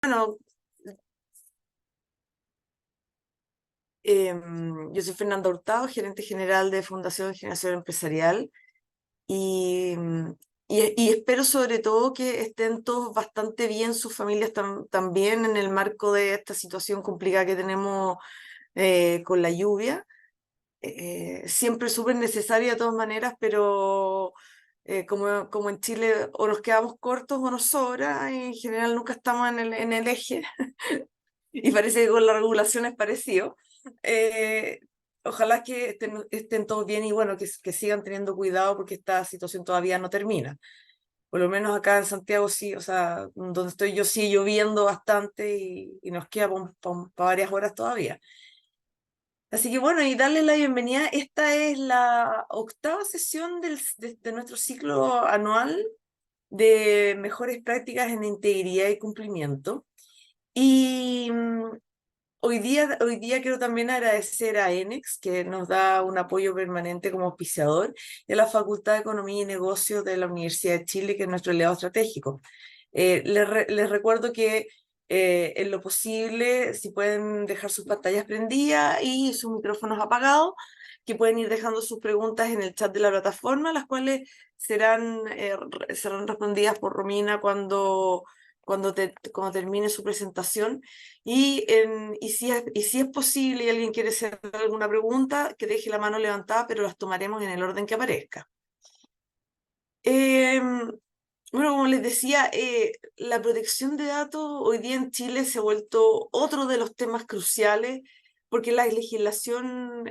Bueno, yo soy Fernanda Hurtado, gerente general de Fundación Generación Empresarial y, y espero sobre todo que estén todos bastante bien, sus familias también en el marco de esta situación complicada que tenemos con la lluvia. Siempre súper necesaria de todas maneras, pero como en Chile o nos quedamos cortos o nos sobra, y en general nunca estamos en el eje. Y parece que con la regulación es parecido. Eh, Ojalá que estén todos bien y bueno, que sigan teniendo cuidado porque esta situación todavía no termina. Por lo menos acá en Santiago sí, o sea, donde estoy yo sigue lloviendo bastante y nos queda para varias horas todavía. Así que bueno, y darle la bienvenida. Esta es la octava sesión de nuestro ciclo anual de mejores prácticas en integridad y cumplimiento. Y hoy día quiero también agradecer a ENEX, que nos da un apoyo permanente como auspiciador, y a la Facultad de Economía y Negocios de la Universidad de Chile, que es nuestro aliado estratégico. Les recuerdo que en lo posible, si pueden dejar sus pantallas prendidas y sus micrófonos apagados, que pueden ir dejando sus preguntas en el chat de la plataforma, las cuales serán respondidas por Romina cuando termine su presentación. Y si es posible y alguien quiere hacer alguna pregunta, que deje la mano levantada, pero las tomaremos en el orden que aparezca. Em, bueno, como les decía, la protección de datos hoy día en Chile se ha vuelto otro de los temas cruciales porque la legislación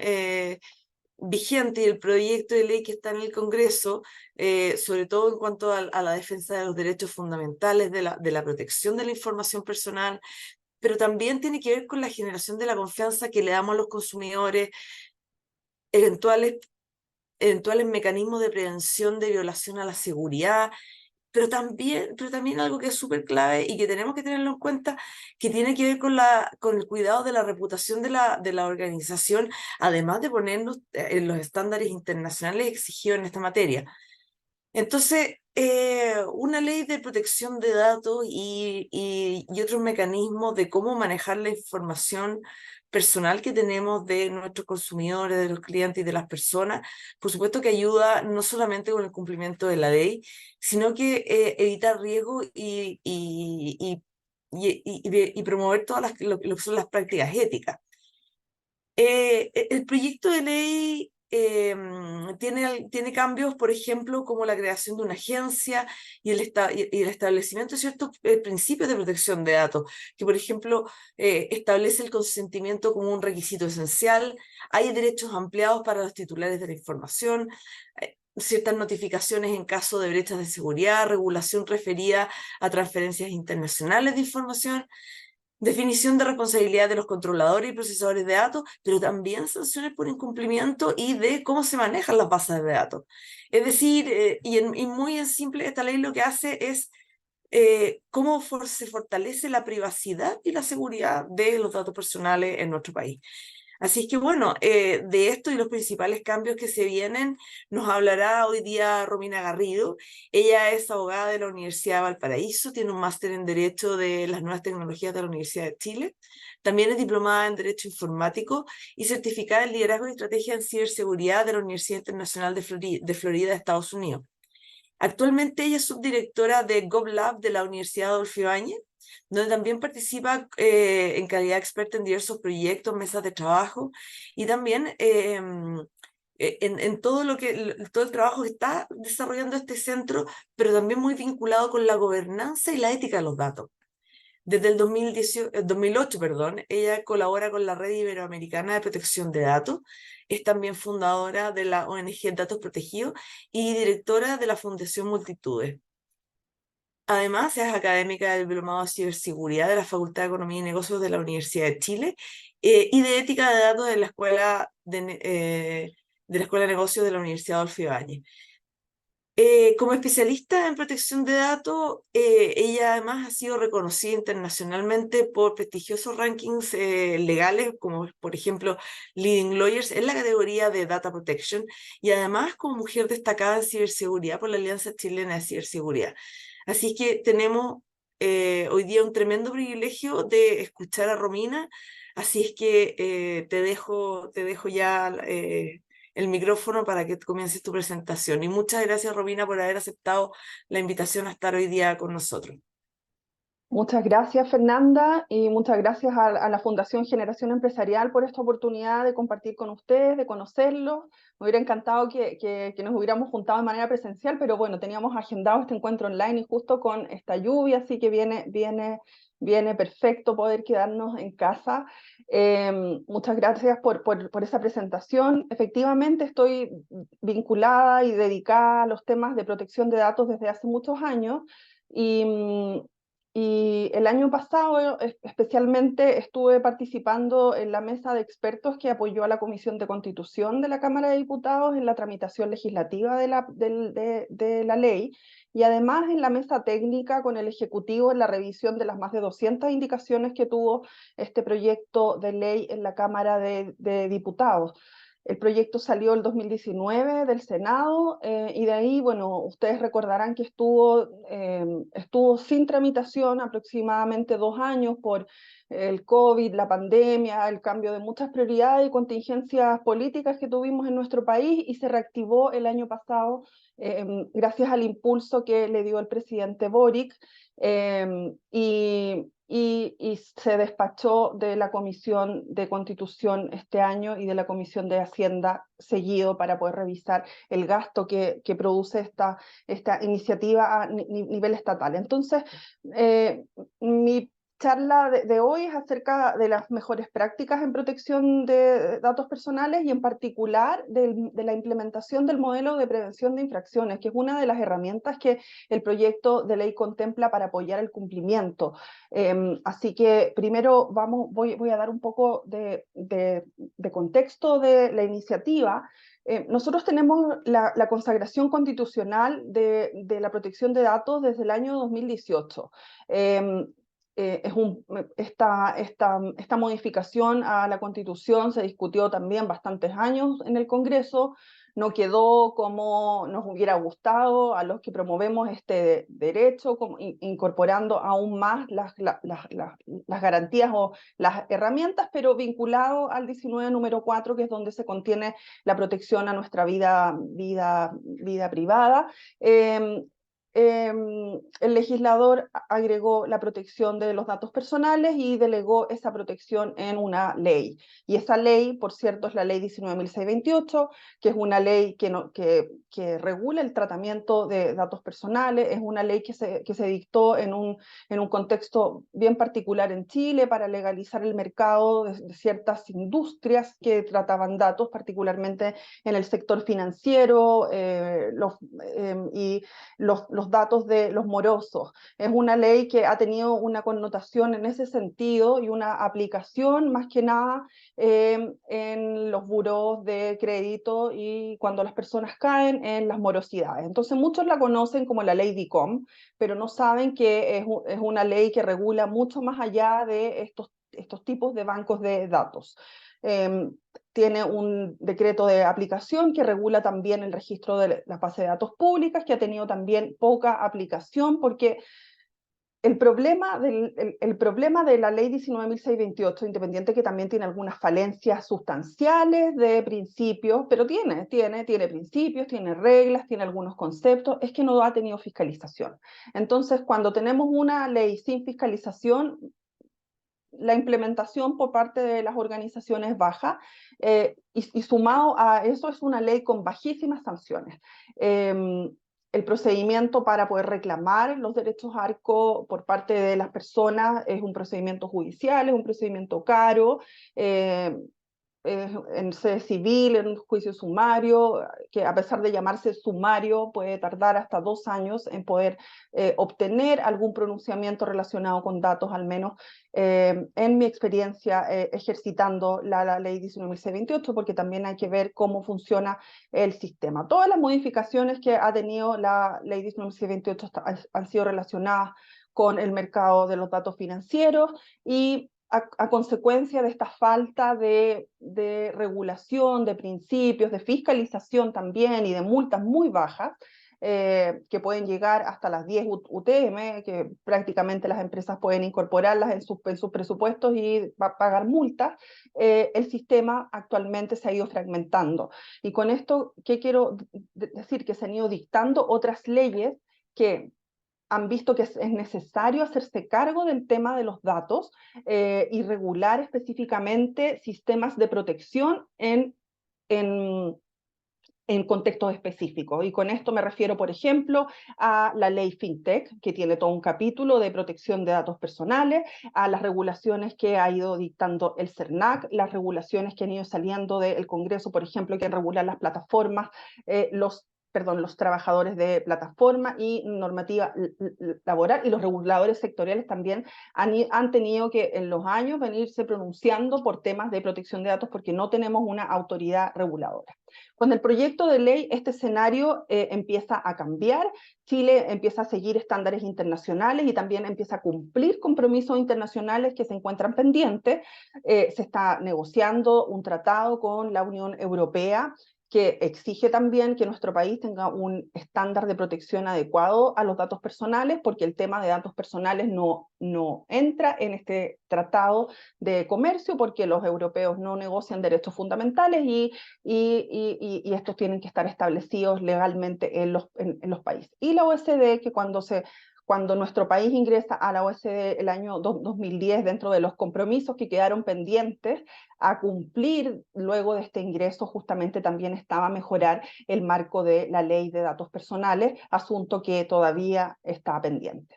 vigente y el proyecto de ley que está en el Congreso, sobre todo en cuanto a la defensa de los derechos fundamentales, de la protección de la información personal, pero también tiene que ver con la generación de la confianza que le damos a los consumidores, eventuales, eventuales mecanismos de prevención de violación a la seguridad, pero también algo que es súper clave y que tenemos que tenerlo en cuenta, que tiene que ver con el cuidado de la reputación de la organización, además de ponernos en los estándares internacionales exigidos en esta materia. Entonces, una ley de protección de datos y otros mecanismos de cómo manejar la información personal que tenemos de nuestros consumidores, de los clientes y de las personas, por supuesto que ayuda no solamente con el cumplimiento de la ley, sino que evitar riesgos y promover todas lo que son las prácticas éticas. El proyecto de ley tiene cambios, por ejemplo, como la creación de una agencia y el establecimiento de ciertos principios de protección de datos, que, por ejemplo, establece el consentimiento como un requisito esencial, hay derechos ampliados para los titulares de la información, ciertas notificaciones en caso de brechas de seguridad, regulación referida a transferencias internacionales de información, definición de responsabilidad de los controladores y procesadores de datos, pero también sanciones por incumplimiento y de cómo se manejan las bases de datos. Es decir, y muy en simple, esta ley lo que hace es cómo se fortalece la privacidad y la seguridad de los datos personales en nuestro país. Así es que bueno, de esto y los principales cambios que se vienen nos hablará hoy día Romina Garrido. Ella es abogada de la Universidad de Valparaíso, tiene un máster en Derecho de las Nuevas Tecnologías de la Universidad de Chile. También es diplomada en Derecho Informático y certificada en Liderazgo y Estrategia en Ciberseguridad de la Universidad Internacional de Florida, Estados Unidos. Actualmente ella es subdirectora de GovLab de la Universidad Adolfo Ibáñez, donde también participa en calidad de experta en diversos proyectos, mesas de trabajo y también en todo el trabajo que está desarrollando este centro, pero también muy vinculado con la gobernanza y la ética de los datos. Desde el 2008, perdón, ella colabora con la Red Iberoamericana de Protección de Datos, es también fundadora de la ONG Datos Protegidos y directora de la Fundación Multitudes. Además, es académica del Diplomado de Ciberseguridad de la Facultad de Economía y Negocios de la Universidad de Chile y de Ética de Datos de la Escuela de Negocios de la Universidad Adolfo Ibáñez. Como especialista en protección de datos, ella además ha sido reconocida internacionalmente por prestigiosos rankings legales, como por ejemplo Leading Lawyers en la categoría de Data Protection, y además como mujer destacada en ciberseguridad por la Alianza Chilena de Ciberseguridad. Así que tenemos hoy día un tremendo privilegio de escuchar a Romina, así es que te dejo ya el micrófono para que comiences tu presentación. Y muchas gracias, Romina, por haber aceptado la invitación a estar hoy día con nosotros. Muchas gracias, Fernanda, y muchas gracias a la Fundación Generación Empresarial por esta oportunidad de compartir con ustedes, de conocerlos. Me hubiera encantado que nos hubiéramos juntado de manera presencial, pero bueno, teníamos agendado este encuentro online y justo con esta lluvia, así que viene perfecto poder quedarnos en casa. Muchas gracias por esa presentación. Efectivamente, estoy vinculada y dedicada a los temas de protección de datos desde hace muchos años. Y, y el año pasado especialmente estuve participando en la mesa de expertos que apoyó a la Comisión de Constitución de la Cámara de Diputados en la tramitación legislativa de la ley, y además en la mesa técnica con el Ejecutivo en la revisión de las más de 200 indicaciones que tuvo este proyecto de ley en la Cámara de Diputados. El proyecto salió el 2019 del Senado, y de ahí, bueno, ustedes recordarán que estuvo sin tramitación aproximadamente 2 años por el COVID, la pandemia, el cambio de muchas prioridades y contingencias políticas que tuvimos en nuestro país, y se reactivó el año pasado gracias al impulso que le dio el presidente Boric, y se despachó de la Comisión de Constitución este año y de la Comisión de Hacienda seguido para poder revisar el gasto que produce esta iniciativa a nivel estatal. Entonces, mi charla de hoy es acerca de las mejores prácticas en protección de datos personales, y en particular de la implementación del modelo de prevención de infracciones, que es una de las herramientas que el proyecto de ley contempla para apoyar el cumplimiento. Así que primero voy a dar un poco de contexto de la iniciativa. Nosotros tenemos la consagración constitucional de la protección de datos desde el año 2018. Esta modificación a la Constitución se discutió también bastantes años en el Congreso, no quedó como nos hubiera gustado a los que promovemos este derecho, incorporando aún más las garantías o las herramientas, pero vinculado al 19 número 4, que es donde se contiene la protección a nuestra vida privada. El legislador agregó la protección de los datos personales y delegó esa protección en una ley. Y esa ley, por cierto, es la ley 19.628, que es una ley que regula el tratamiento de datos personales. Es una ley que se dictó en un contexto bien particular en Chile para legalizar el mercado de ciertas industrias que trataban datos, particularmente en el sector financiero, y los datos de los morosos. Es una ley que ha tenido una connotación en ese sentido y una aplicación más que nada en los burós de crédito y cuando las personas caen en las morosidades. Entonces muchos la conocen como la ley DICOM, pero no saben que es una ley que regula mucho más allá de estos tipos de bancos de datos. Tiene un decreto de aplicación que regula también el registro de las bases de datos públicas, que ha tenido también poca aplicación, porque el problema de la ley 19.628, independiente que también tiene algunas falencias sustanciales de principios, pero tiene principios, tiene reglas, tiene algunos conceptos, es que no ha tenido fiscalización. Entonces, cuando tenemos una ley sin fiscalización, la implementación por parte de las organizaciones es baja, y sumado a eso es una ley con bajísimas sanciones. El procedimiento para poder reclamar los derechos ARCO por parte de las personas es un procedimiento judicial, es un procedimiento caro, en sede civil, en un juicio sumario, que a pesar de llamarse sumario puede tardar hasta 2 años en poder obtener algún pronunciamiento relacionado con datos, al menos en mi experiencia ejercitando la ley 19.628, porque también hay que ver cómo funciona el sistema. Todas las modificaciones que ha tenido la ley 19.628 han sido relacionadas con el mercado de los datos financieros, y a consecuencia de esta falta de regulación, de principios, de fiscalización también y de multas muy bajas, que pueden llegar hasta las 10 UTM, que prácticamente las empresas pueden incorporarlas en sus presupuestos y pagar multas. El sistema actualmente se ha ido fragmentando. Y con esto, ¿qué quiero decir? Que se han ido dictando otras leyes que han visto que es necesario hacerse cargo del tema de los datos y regular específicamente sistemas de protección en, en contextos específicos. Y con esto me refiero, por ejemplo, a la ley FinTech, que tiene todo un capítulo de protección de datos personales, a las regulaciones que ha ido dictando el CERNAC, las regulaciones que han ido saliendo del Congreso, por ejemplo, que regulan las plataformas, los trabajadores de plataforma y normativa laboral, y los reguladores sectoriales también han tenido que en los años venirse pronunciando por temas de protección de datos porque no tenemos una autoridad reguladora. Con el proyecto de ley, este escenario empieza a cambiar. Chile empieza a seguir estándares internacionales y también empieza a cumplir compromisos internacionales que se encuentran pendientes. Se está negociando un tratado con la Unión Europea que exige también que nuestro país tenga un estándar de protección adecuado a los datos personales, porque el tema de datos personales no entra en este tratado de comercio, porque los europeos no negocian derechos fundamentales y estos tienen que estar establecidos legalmente en los países. Y la OECD, que cuando nuestro país ingresa a la OECD el año 2010, dentro de los compromisos que quedaron pendientes a cumplir luego de este ingreso, justamente también estaba mejorar el marco de la ley de datos personales, asunto que todavía está pendiente.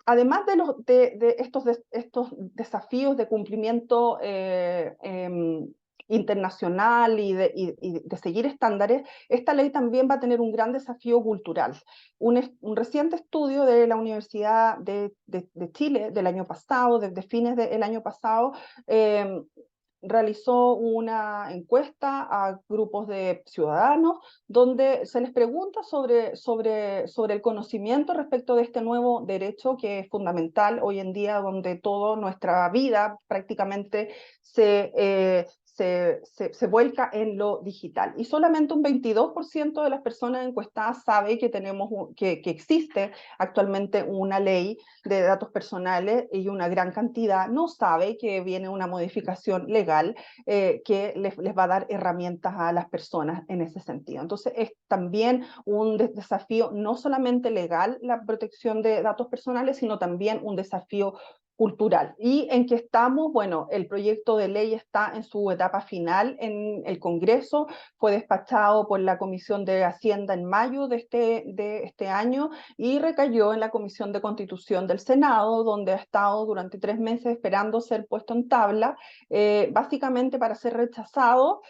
Además de estos desafíos de cumplimiento internacional y de seguir estándares, esta ley también va a tener un gran desafío cultural. Un reciente estudio de la Universidad de Chile del año pasado, desde fines del año pasado, realizó una encuesta a grupos de ciudadanos donde se les pregunta sobre el conocimiento respecto de este nuevo derecho que es fundamental hoy en día, donde toda nuestra vida prácticamente se vuelca en lo digital. Y solamente un 22% de las personas encuestadas sabe que existe actualmente una ley de datos personales, y una gran cantidad no sabe que viene una modificación legal que les va a dar herramientas a las personas en ese sentido. Entonces es también un desafío no solamente legal la protección de datos personales, sino también un desafío cultural. ¿Y en qué estamos? Bueno, el proyecto de ley está en su etapa final en el Congreso, fue despachado por la Comisión de Hacienda en mayo de este año y recayó en la Comisión de Constitución del Senado, donde ha estado durante 3 meses esperando ser puesto en tabla, básicamente para ser rechazado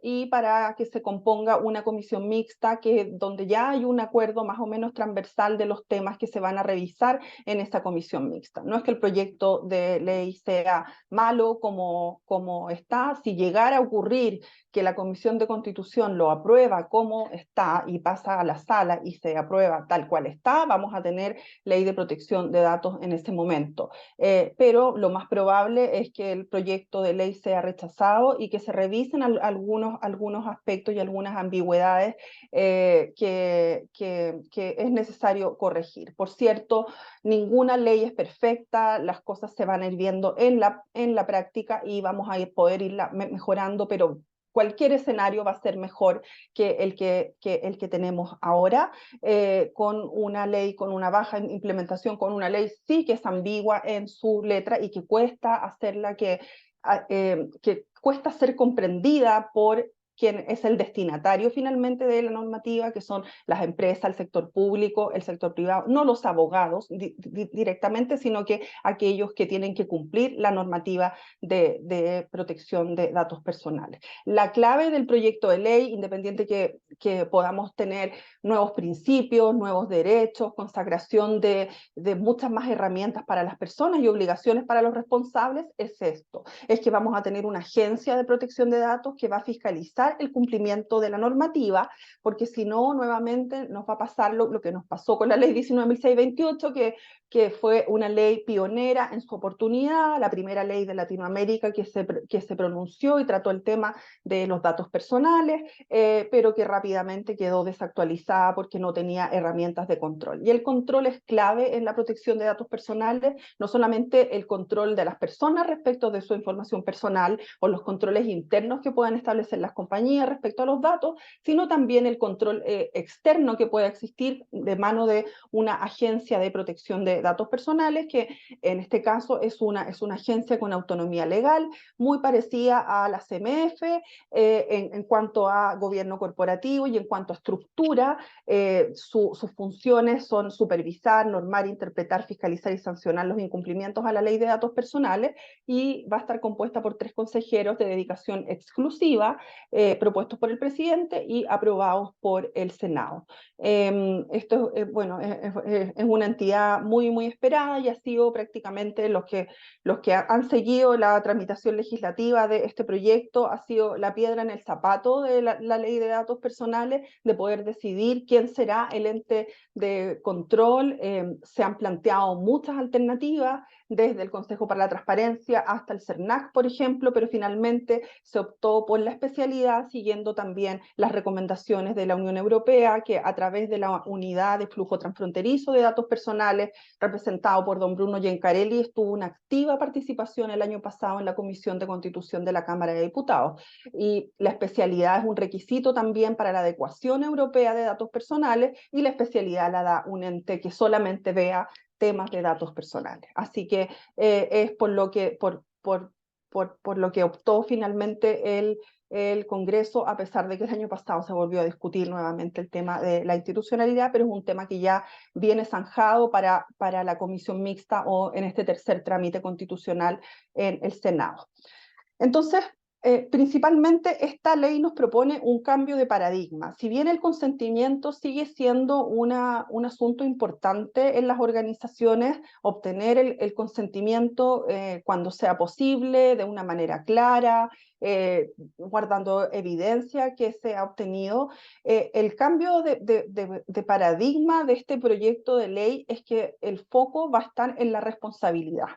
y para que se componga una comisión mixta donde ya hay un acuerdo más o menos transversal de los temas que se van a revisar en esta comisión mixta. No es que el proyecto de ley sea malo como está. Si llegara a ocurrir que la Comisión de Constitución lo aprueba como está y pasa a la sala y se aprueba tal cual está, vamos a tener ley de protección de datos en ese momento. Pero lo más probable es que el proyecto de ley sea rechazado y que se revisen algunos aspectos y algunas ambigüedades que es necesario corregir. Por cierto, ninguna ley es perfecta, las cosas se van a ir viendo en la práctica y vamos a poder irla mejorando, pero cualquier escenario va a ser mejor que el que tenemos ahora, con una ley, con una baja implementación, con una ley sí que es ambigua en su letra y que cuesta hacerla, que cuesta ser comprendida por quien es el destinatario finalmente de la normativa, que son las empresas, el sector público, el sector privado, no los abogados directamente, sino que aquellos que tienen que cumplir la normativa de protección de datos personales. La clave del proyecto de ley, independiente que podamos tener nuevos principios, nuevos derechos, consagración de muchas más herramientas para las personas y obligaciones para los responsables, es esto, es que vamos a tener una agencia de protección de datos que va a fiscalizar garantizar el cumplimiento de la normativa, porque si no, nuevamente nos va a pasar lo que nos pasó con la ley 19.628, que fue una ley pionera en su oportunidad, la primera ley de Latinoamérica que se pronunció y trató el tema de los datos personales, pero que rápidamente quedó desactualizada porque no tenía herramientas de control. Y el control es clave en la protección de datos personales, no solamente el control de las personas respecto de su información personal o los controles internos que puedan establecer las compañías respecto a los datos, sino también el control externo que pueda existir de mano de una agencia de protección de datos personales, que en este caso es una agencia con autonomía legal, muy parecida a la CMF en cuanto a gobierno corporativo y en cuanto a estructura. Sus funciones son supervisar, normar, interpretar, fiscalizar y sancionar los incumplimientos a la ley de datos personales, y va a estar compuesta por 3 consejeros de dedicación exclusiva, propuestos por el presidente y aprobados por el Senado. Esto bueno, es una entidad muy, muy esperada y ha sido prácticamente los que han seguido la tramitación legislativa de este proyecto, ha sido la piedra en el zapato de la ley de datos personales, de poder decidir quién será el ente de control. Se han planteado muchas alternativas, desde el Consejo para la Transparencia hasta el CERNAC, por ejemplo, pero finalmente se optó por la especialidad, siguiendo también las recomendaciones de la Unión Europea, que a través de la unidad de flujo transfronterizo de datos personales, representado por don Bruno Gencarelli, estuvo una activa participación el año pasado en la Comisión de Constitución de la Cámara de Diputados. Y la especialidad es un requisito también para la adecuación europea de datos personales, y la especialidad la da un ente que solamente vea temas de datos personales. Así que es por lo que optó finalmente el Congreso, a pesar de que el año pasado se volvió a discutir nuevamente el tema de la institucionalidad, pero es un tema que ya viene zanjado para la comisión mixta o en este tercer trámite constitucional en el Senado. Entonces, principalmente esta ley nos propone un cambio de paradigma. Si bien el consentimiento sigue siendo un asunto importante en las organizaciones, obtener el consentimiento cuando sea posible, de una manera clara, guardando evidencia que se ha obtenido, el cambio de paradigma de este proyecto de ley es que el foco va a estar en la responsabilidad,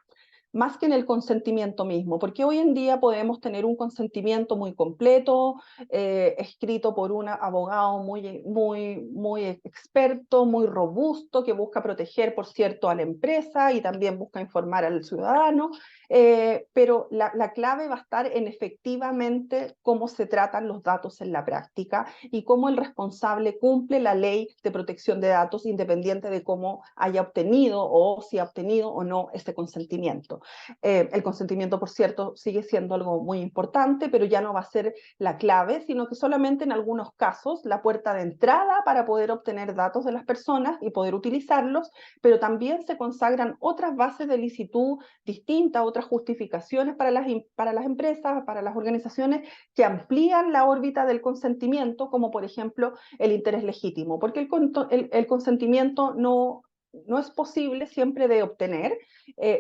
más que en el consentimiento mismo, porque hoy en día podemos tener un consentimiento muy completo, escrito por un abogado muy experto, muy robusto, que busca proteger, por cierto, a la empresa y también busca informar al ciudadano, pero la clave va a estar en efectivamente cómo se tratan los datos en la práctica y cómo el responsable cumple la ley de protección de datos, independiente de cómo haya obtenido o si ha obtenido o no ese consentimiento. El consentimiento, por cierto, sigue siendo algo muy importante, pero ya no va a ser la clave, sino que solamente en algunos casos la puerta de entrada para poder obtener datos de las personas y poder utilizarlos, pero también se consagran otras bases de licitud distintas, otras justificaciones para las empresas, para las organizaciones, que amplían la órbita del consentimiento, como por ejemplo el interés legítimo, porque el consentimiento no es posible siempre de obtener.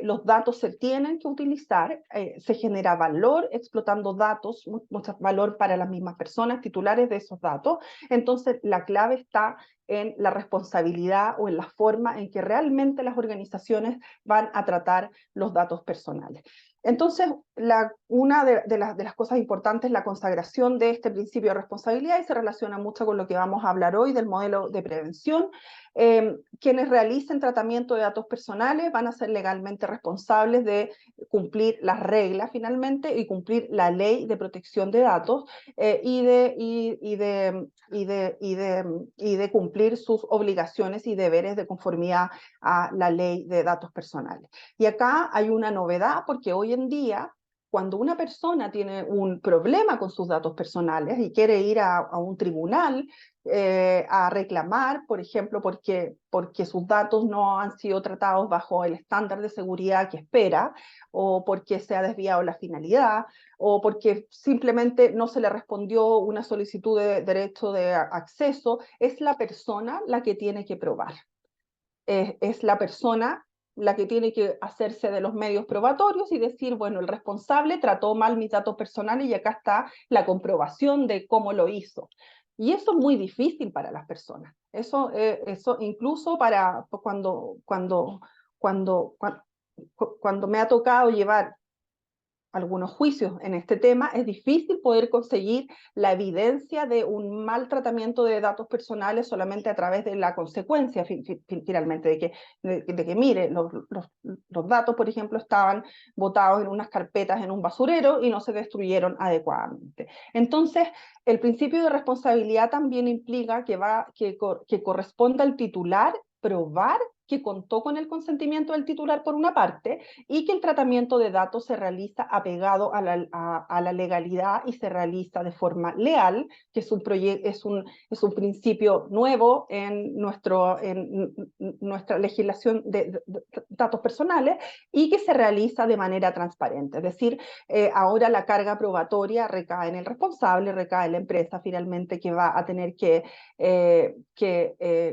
Los datos se tienen que utilizar, se genera valor explotando datos, mucho valor para las mismas personas titulares de esos datos. Entonces la clave está en la responsabilidad o en la forma en que realmente las organizaciones van a tratar los datos personales. Entonces, una de las cosas importantes es la consagración de este principio de responsabilidad, y se relaciona mucho con lo que vamos a hablar hoy del modelo de prevención. Quienes realicen tratamiento de datos personales van a ser legalmente responsables de cumplir las reglas finalmente y cumplir la ley de protección de datos, y de cumplir sus obligaciones y deberes de conformidad a la ley de datos personales. Y acá hay una novedad, porque hoy en día, cuando una persona tiene un problema con sus datos personales y quiere ir a un tribunal a reclamar, por ejemplo, porque sus datos no han sido tratados bajo el estándar de seguridad que espera, o porque se ha desviado la finalidad, o porque simplemente no se le respondió una solicitud de derecho de acceso, es la persona la que tiene que probar. Es la persona la que tiene que hacerse de los medios probatorios y decir, bueno, el responsable trató mal mis datos personales y acá está la comprobación de cómo lo hizo. Y eso es muy difícil para las personas. Eso incluso para cuando me ha tocado llevar algunos juicios en este tema, es difícil poder conseguir la evidencia de un mal tratamiento de datos personales solamente a través de la consecuencia, finalmente, de que mire, los datos, por ejemplo, estaban botados en unas carpetas en un basurero y no se destruyeron adecuadamente. Entonces, el principio de responsabilidad también implica que corresponda al titular probar que contó con el consentimiento del titular por una parte, y que el tratamiento de datos se realiza apegado a la legalidad y se realiza de forma leal, que es un principio nuevo en nuestra legislación de datos personales, y que se realiza de manera transparente. Es decir, ahora la carga probatoria recae en el responsable, recae en la empresa finalmente, que va a tener que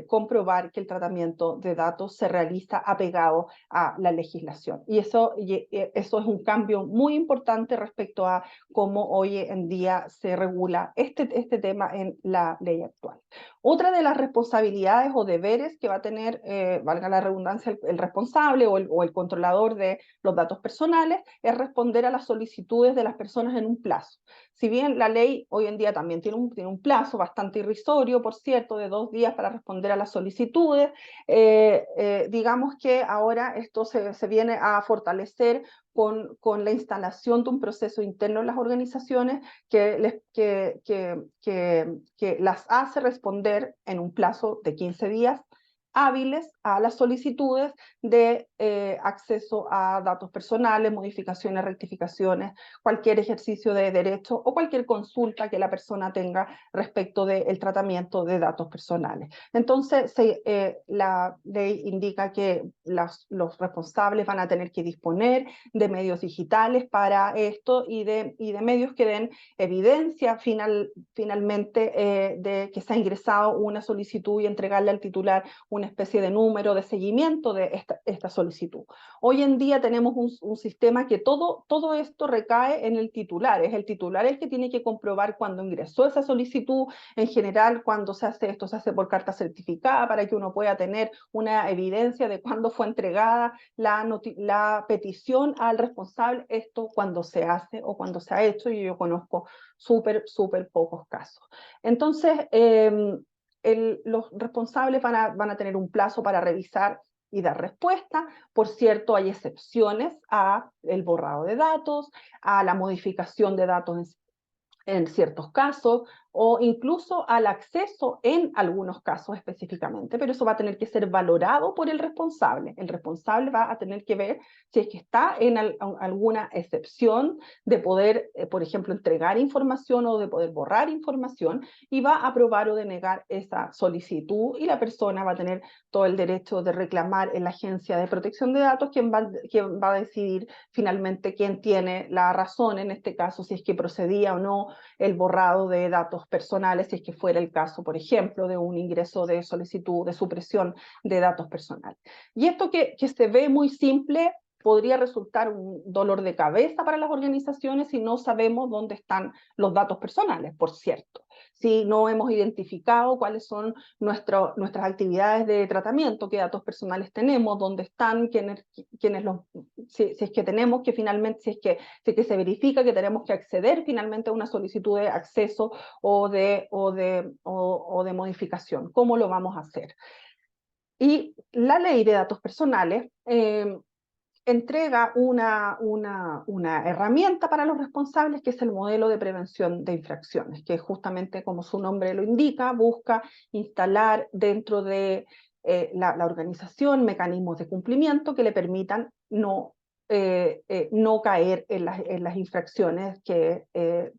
comprobar que el tratamiento de datos se realiza apegado a la legislación. Y eso es un cambio muy importante respecto a cómo hoy en día se regula este tema en la ley actual. Otra de las responsabilidades o deberes que va a tener, valga la redundancia, el responsable o el controlador de los datos personales es responder a las solicitudes de las personas en un plazo. Si bien la ley hoy en día también tiene un plazo bastante irrisorio, por cierto, de 2 días para responder a las solicitudes, digamos que ahora esto se viene a fortalecer con la instalación de un proceso interno en las organizaciones que las hace responder en un plazo de 15 días hábiles a las solicitudes de acceso a datos personales, modificaciones, rectificaciones, cualquier ejercicio de derecho o cualquier consulta que la persona tenga respecto del tratamiento de datos personales. Entonces, la ley indica que los responsables van a tener que disponer de medios digitales para esto y de medios que den evidencia finalmente de que se ha ingresado una solicitud y entregarle al titular una especie de número de seguimiento de esta solicitud. Hoy en día tenemos un sistema que todo esto recae en el titular. Es el titular el que tiene que comprobar cuándo ingresó esa solicitud. En general, cuando se hace esto, se hace por carta certificada para que uno pueda tener una evidencia de cuándo fue entregada la petición al responsable. Esto cuando se hace o cuando se ha hecho, y yo conozco súper pocos casos. Entonces, los responsables van a tener un plazo para revisar y dar respuesta. Por cierto, hay excepciones a el borrado de datos, a la modificación de datos en ciertos casos, o incluso al acceso en algunos casos específicamente, pero eso va a tener que ser valorado por el responsable. El responsable va a tener que ver si es que está en alguna excepción de poder, por ejemplo, entregar información o de poder borrar información, y va a aprobar o denegar esa solicitud, y la persona va a tener todo el derecho de reclamar en la Agencia de Protección de Datos, quien va a decidir finalmente quién tiene la razón en este caso, si es que procedía o no el borrado de datos personales, si es que fuera el caso, por ejemplo, de un ingreso de solicitud de supresión de datos personales. Y esto que se ve muy simple podría resultar un dolor de cabeza para las organizaciones si no sabemos dónde están los datos personales, por cierto. Si no hemos identificado cuáles son nuestras actividades de tratamiento, qué datos personales tenemos, dónde están, si es que tenemos que finalmente, si es que se verifica que tenemos que acceder finalmente a una solicitud de acceso o de modificación. ¿Cómo lo vamos a hacer? Y la ley de datos personales entrega una herramienta para los responsables, que es el modelo de prevención de infracciones, que justamente, como su nombre lo indica, busca instalar dentro de la organización mecanismos de cumplimiento que le permitan no caer en las infracciones que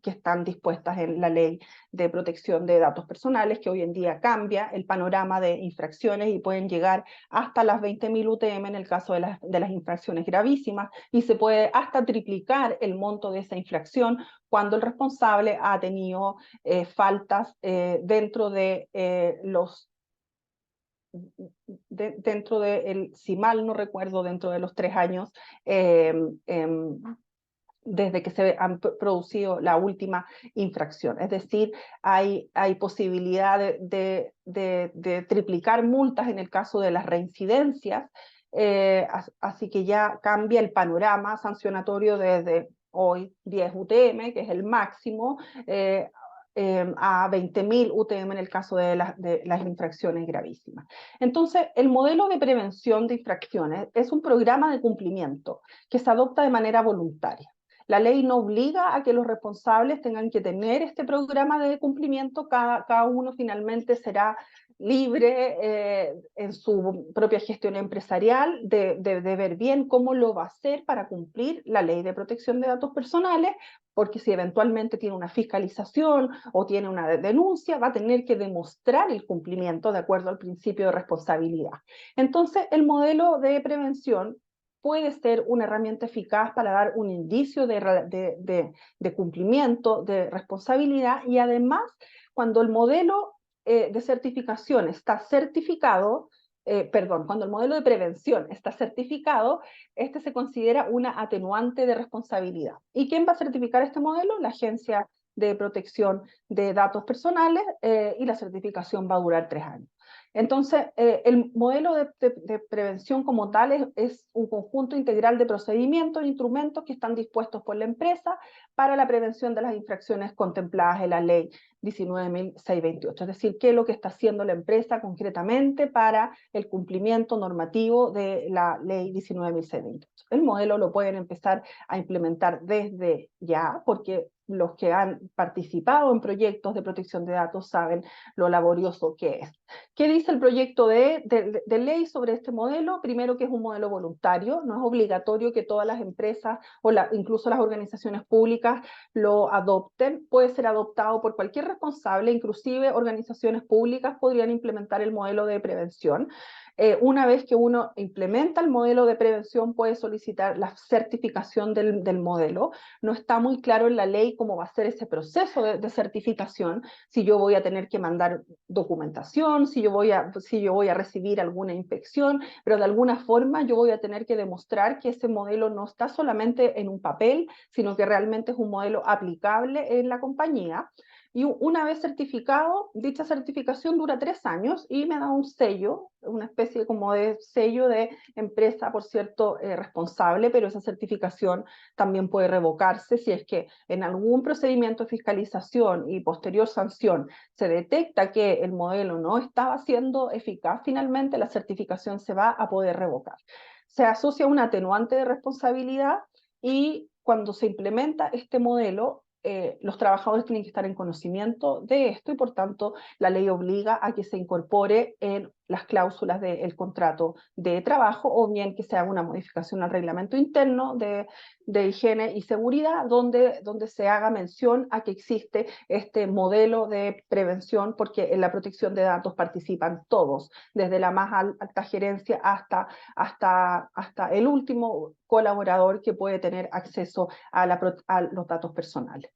están dispuestas en la ley de protección de datos personales, que hoy en día cambia el panorama de infracciones y pueden llegar hasta las 20.000 UTM en el caso de las infracciones gravísimas, y se puede hasta triplicar el monto de esa infracción cuando el responsable ha tenido faltas dentro de los dentro de, si mal no recuerdo, dentro de los 3 años, desde que se han producido la última infracción. Es decir, hay posibilidad de triplicar multas en el caso de las reincidencias, así que ya cambia el panorama sancionatorio desde hoy 10 UTM, que es el máximo, a 20.000 UTM en el caso de las infracciones gravísimas. Entonces, el modelo de prevención de infracciones es un programa de cumplimiento que se adopta de manera voluntaria. La ley no obliga a que los responsables tengan que tener este programa de cumplimiento, cada uno finalmente será libre en su propia gestión empresarial de ver bien cómo lo va a hacer para cumplir la ley de protección de datos personales, porque si eventualmente tiene una fiscalización o tiene una denuncia, va a tener que demostrar el cumplimiento de acuerdo al principio de responsabilidad. Entonces, el modelo de prevención puede ser una herramienta eficaz para dar un indicio de cumplimiento, de responsabilidad, y además, cuando el modelo de certificación está certificado, cuando el modelo de prevención está certificado, este se considera una atenuante de responsabilidad. ¿Y quién va a certificar este modelo? La Agencia de Protección de Datos Personales, y la certificación va a durar 3 años. Entonces, el modelo de prevención como tal es un conjunto integral de procedimientos e instrumentos que están dispuestos por la empresa para la prevención de las infracciones contempladas en la ley 19.628. Es decir, qué es lo que está haciendo la empresa concretamente para el cumplimiento normativo de la ley 19.628. El modelo lo pueden empezar a implementar desde ya, porque los que han participado en proyectos de protección de datos saben lo laborioso que es. ¿Qué dice el proyecto de ley sobre este modelo? Primero, que es un modelo voluntario, no es obligatorio que todas las empresas o incluso las organizaciones públicas lo adopten, puede ser adoptado por cualquier responsable, inclusive organizaciones públicas podrían implementar el modelo de prevención. Una vez que uno implementa el modelo de prevención, puede solicitar la certificación del modelo. No está muy claro en la ley cómo va a ser ese proceso de certificación, si yo voy a tener que mandar documentación, si yo voy a recibir alguna inspección, pero de alguna forma yo voy a tener que demostrar que ese modelo no está solamente en un papel, sino que realmente es un modelo aplicable en la compañía. Y una vez certificado, dicha certificación dura 3 años y me da un sello, una especie como de sello de empresa, por cierto, responsable, pero esa certificación también puede revocarse si es que en algún procedimiento de fiscalización y posterior sanción se detecta que el modelo no estaba siendo eficaz. Finalmente la certificación se va a poder revocar. Se asocia un atenuante de responsabilidad, y cuando se implementa este modelo, los trabajadores tienen que estar en conocimiento de esto, y por tanto la ley obliga a que se incorpore en las cláusulas del contrato de trabajo, o bien que se haga una modificación al reglamento interno de higiene y seguridad, donde se haga mención a que existe este modelo de prevención, porque en la protección de datos participan todos, desde la más alta gerencia hasta el último colaborador que puede tener acceso a los datos personales.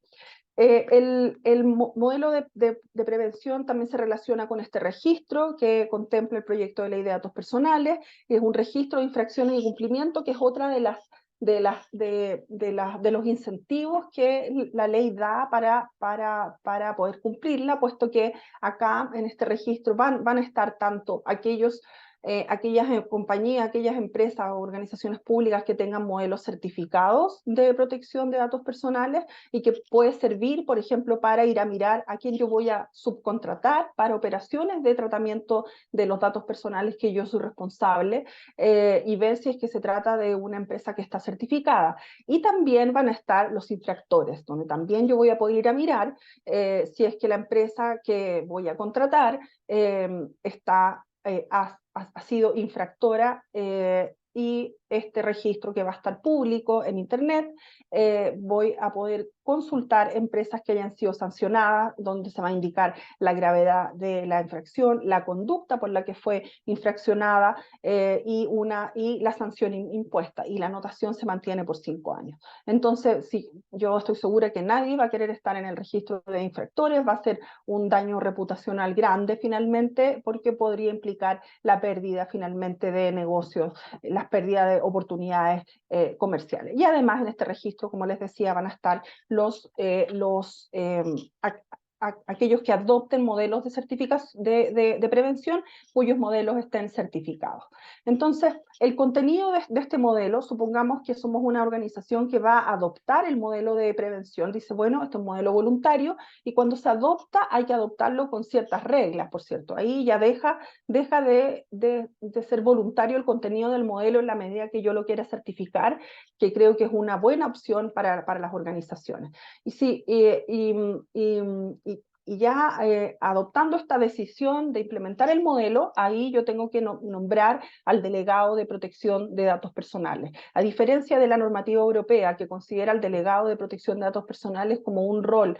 El modelo de prevención también se relaciona con este registro que contempla el proyecto de ley de datos personales, que es un registro de infracciones y cumplimiento, que es otra de los incentivos que la ley da para poder cumplirla, puesto que acá en este registro van a estar tanto aquellas compañías, aquellas empresas o organizaciones públicas que tengan modelos certificados de protección de datos personales, y que puede servir, por ejemplo, para ir a mirar a quién yo voy a subcontratar para operaciones de tratamiento de los datos personales que yo soy responsable, y ver si es que se trata de una empresa que está certificada. Y también van a estar los infractores, donde también yo voy a poder ir a mirar si es que la empresa que voy a contratar ha sido infractora, y este registro que va a estar público en Internet, voy a poder consultar empresas que hayan sido sancionadas, donde se va a indicar la gravedad de la infracción, la conducta por la que fue infraccionada y la sanción impuesta. Y la anotación se mantiene por 5 años. Entonces, sí, yo estoy segura que nadie va a querer estar en el registro de infractores, va a ser un daño reputacional grande finalmente, porque podría implicar la pérdida finalmente de negocios, las pérdidas de oportunidades comerciales. Y además en este registro, como les decía, van a estar aquellos que adopten modelos de certificación de prevención cuyos modelos estén certificados. Entonces, el contenido de este modelo, supongamos que somos una organización que va a adoptar el modelo de prevención, dice, bueno, esto es un modelo voluntario, y cuando se adopta hay que adoptarlo con ciertas reglas, por cierto. Ahí ya deja de ser voluntario el contenido del modelo en la medida que yo lo quiera certificar, que creo que es una buena opción para las organizaciones. Y sí, y ya adoptando esta decisión de implementar el modelo, ahí yo tengo que nombrar al delegado de protección de datos personales. A diferencia de la normativa europea, que considera al delegado de protección de datos personales como un rol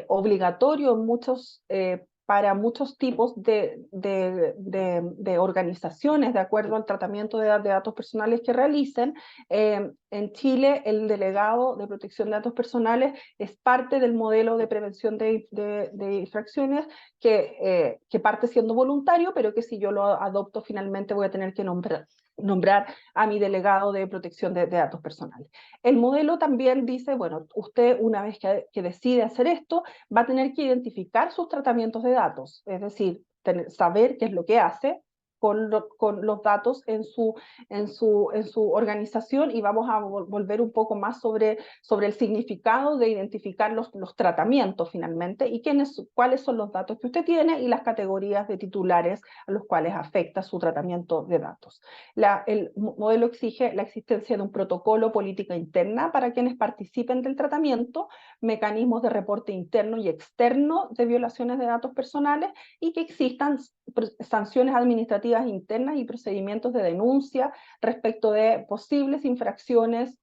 obligatorio en para muchos tipos de organizaciones, de acuerdo al tratamiento de datos personales que realicen, en Chile el delegado de protección de datos personales es parte del modelo de prevención de infracciones que parte siendo voluntario, pero que si yo lo adopto finalmente voy a tener que nombrar a mi delegado de protección de datos personales. El modelo también dice, bueno, usted una vez que decide hacer esto, va a tener que identificar sus tratamientos de datos, es decir, saber qué es lo que hace con los datos en su organización, y vamos a volver un poco más sobre el significado de identificar los tratamientos finalmente y cuáles son los datos que usted tiene y las categorías de titulares a los cuales afecta su tratamiento de datos. El modelo exige la existencia de un protocolo política interna para quienes participen del tratamiento, mecanismos de reporte interno y externo de violaciones de datos personales, y que existan sanciones administrativas internas y procedimientos de denuncia respecto de posibles infracciones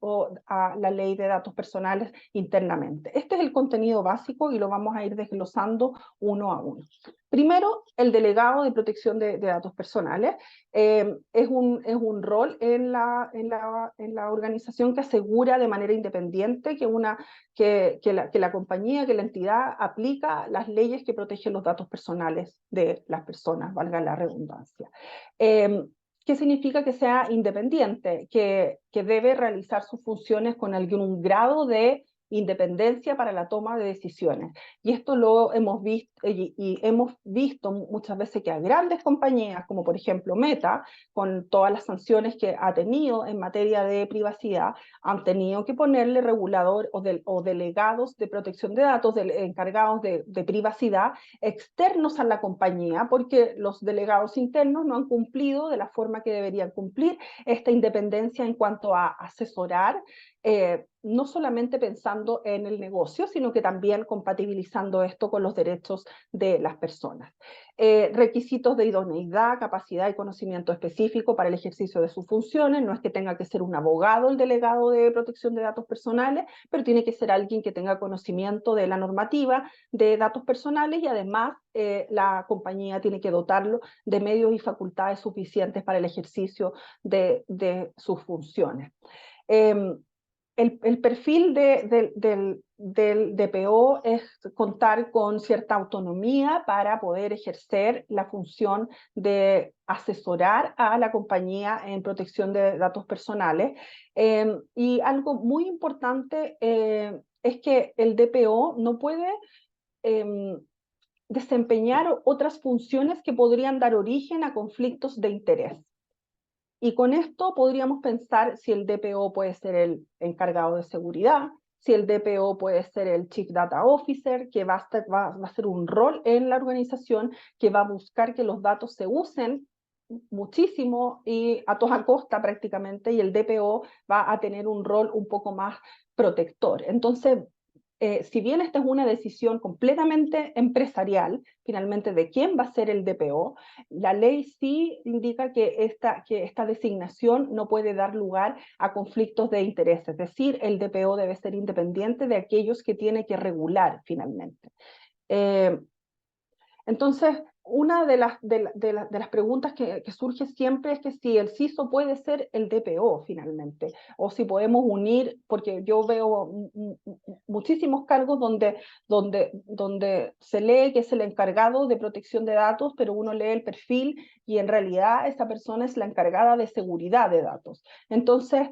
a la ley de datos personales internamente. Este es el contenido básico y lo vamos a ir desglosando uno a uno. Primero, el delegado de protección de datos personales es un rol en la organización que asegura de manera independiente que la compañía, que la entidad aplica las leyes que protegen los datos personales de las personas, valga la redundancia. ¿Qué significa que sea independiente? Que debe realizar sus funciones con algún grado de independencia para la toma de decisiones. Y esto lo hemos visto, y hemos visto muchas veces que a grandes compañías, como por ejemplo Meta, con todas las sanciones que ha tenido en materia de privacidad, han tenido que ponerle regulador o delegados de protección de datos, encargados de privacidad, externos a la compañía, porque los delegados internos no han cumplido de la forma que deberían cumplir esta independencia en cuanto a asesorar, no solamente pensando en el negocio, sino que también compatibilizando esto con los derechos de las personas. Requisitos de idoneidad, capacidad y conocimiento específico para el ejercicio de sus funciones. No es que tenga que ser un abogado el delegado de protección de datos personales, pero tiene que ser alguien que tenga conocimiento de la normativa de datos personales, y además la compañía tiene que dotarlo de medios y facultades suficientes para el ejercicio de sus funciones. El perfil del DPO es contar con cierta autonomía para poder ejercer la función de asesorar a la compañía en protección de datos personales. Y algo muy importante es que el DPO no puede desempeñar otras funciones que podrían dar origen a conflictos de interés. Y con esto podríamos pensar si el DPO puede ser el encargado de seguridad, si el DPO puede ser el Chief Data Officer, que va a ser un rol en la organización que va a buscar que los datos se usen muchísimo y a toda costa prácticamente, y el DPO va a tener un rol un poco más protector. Entonces, si bien esta es una decisión completamente empresarial, finalmente de quién va a ser el DPO, la ley sí indica que esta designación no puede dar lugar a conflictos de interés, es decir, el DPO debe ser independiente de aquellos que tiene que regular finalmente. Entonces, una de las preguntas que surge siempre es que si el CISO puede ser el DPO finalmente, o si podemos unir, porque yo veo muchísimos cargos donde se lee que es el encargado de protección de datos, pero uno lee el perfil y en realidad esa persona es la encargada de seguridad de datos. Entonces,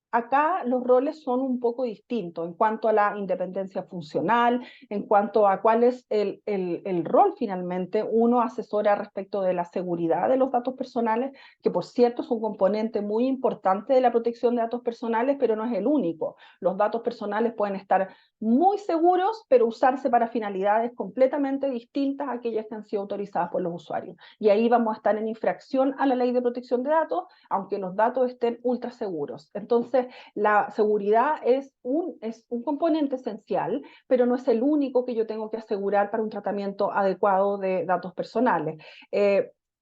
acá los roles son un poco distintos en cuanto a la independencia funcional, en cuanto a cuál es el rol finalmente. Uno asesora respecto de la seguridad de los datos personales, que por cierto es un componente muy importante de la protección de datos personales, pero no es el único. Los datos personales pueden estar muy seguros, pero usarse para finalidades completamente distintas a aquellas que han sido autorizadas por los usuarios. Y ahí vamos a estar en infracción a la ley de protección de datos, aunque los datos estén ultra seguros. Entonces, la seguridad es un componente esencial, pero no es el único que yo tengo que asegurar para un tratamiento adecuado de datos personales.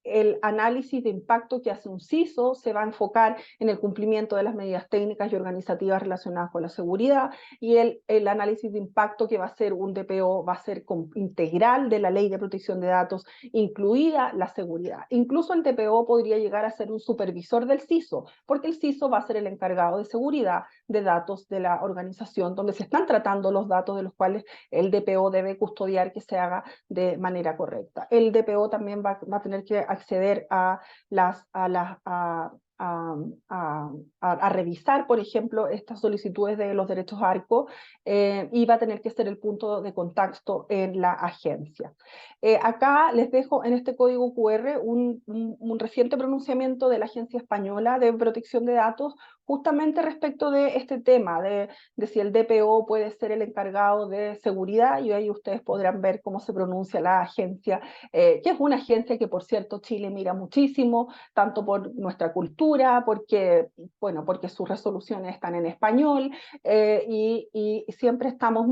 El análisis de impacto que hace un CISO se va a enfocar en el cumplimiento de las medidas técnicas y organizativas relacionadas con la seguridad, y el análisis de impacto que va a hacer un DPO va a ser integral de la ley de protección de datos, incluida la seguridad. Incluso el DPO podría llegar a ser un supervisor del CISO, porque el CISO va a ser el encargado de seguridad de datos de la organización donde se están tratando los datos de los cuales el DPO debe custodiar que se haga de manera correcta. El DPO también va a tener que acceder a revisar, por ejemplo, estas solicitudes de los derechos ARCO, y va a tener que ser el punto de contacto en la agencia. Acá les dejo en este código QR un reciente pronunciamiento de la Agencia Española de Protección de Datos, justamente respecto de este tema, de si el DPO puede ser el encargado de seguridad, y ahí ustedes podrán ver cómo se pronuncia la agencia, que es una agencia que, por cierto, Chile mira muchísimo, tanto por nuestra cultura, porque sus resoluciones están en español, y siempre estamos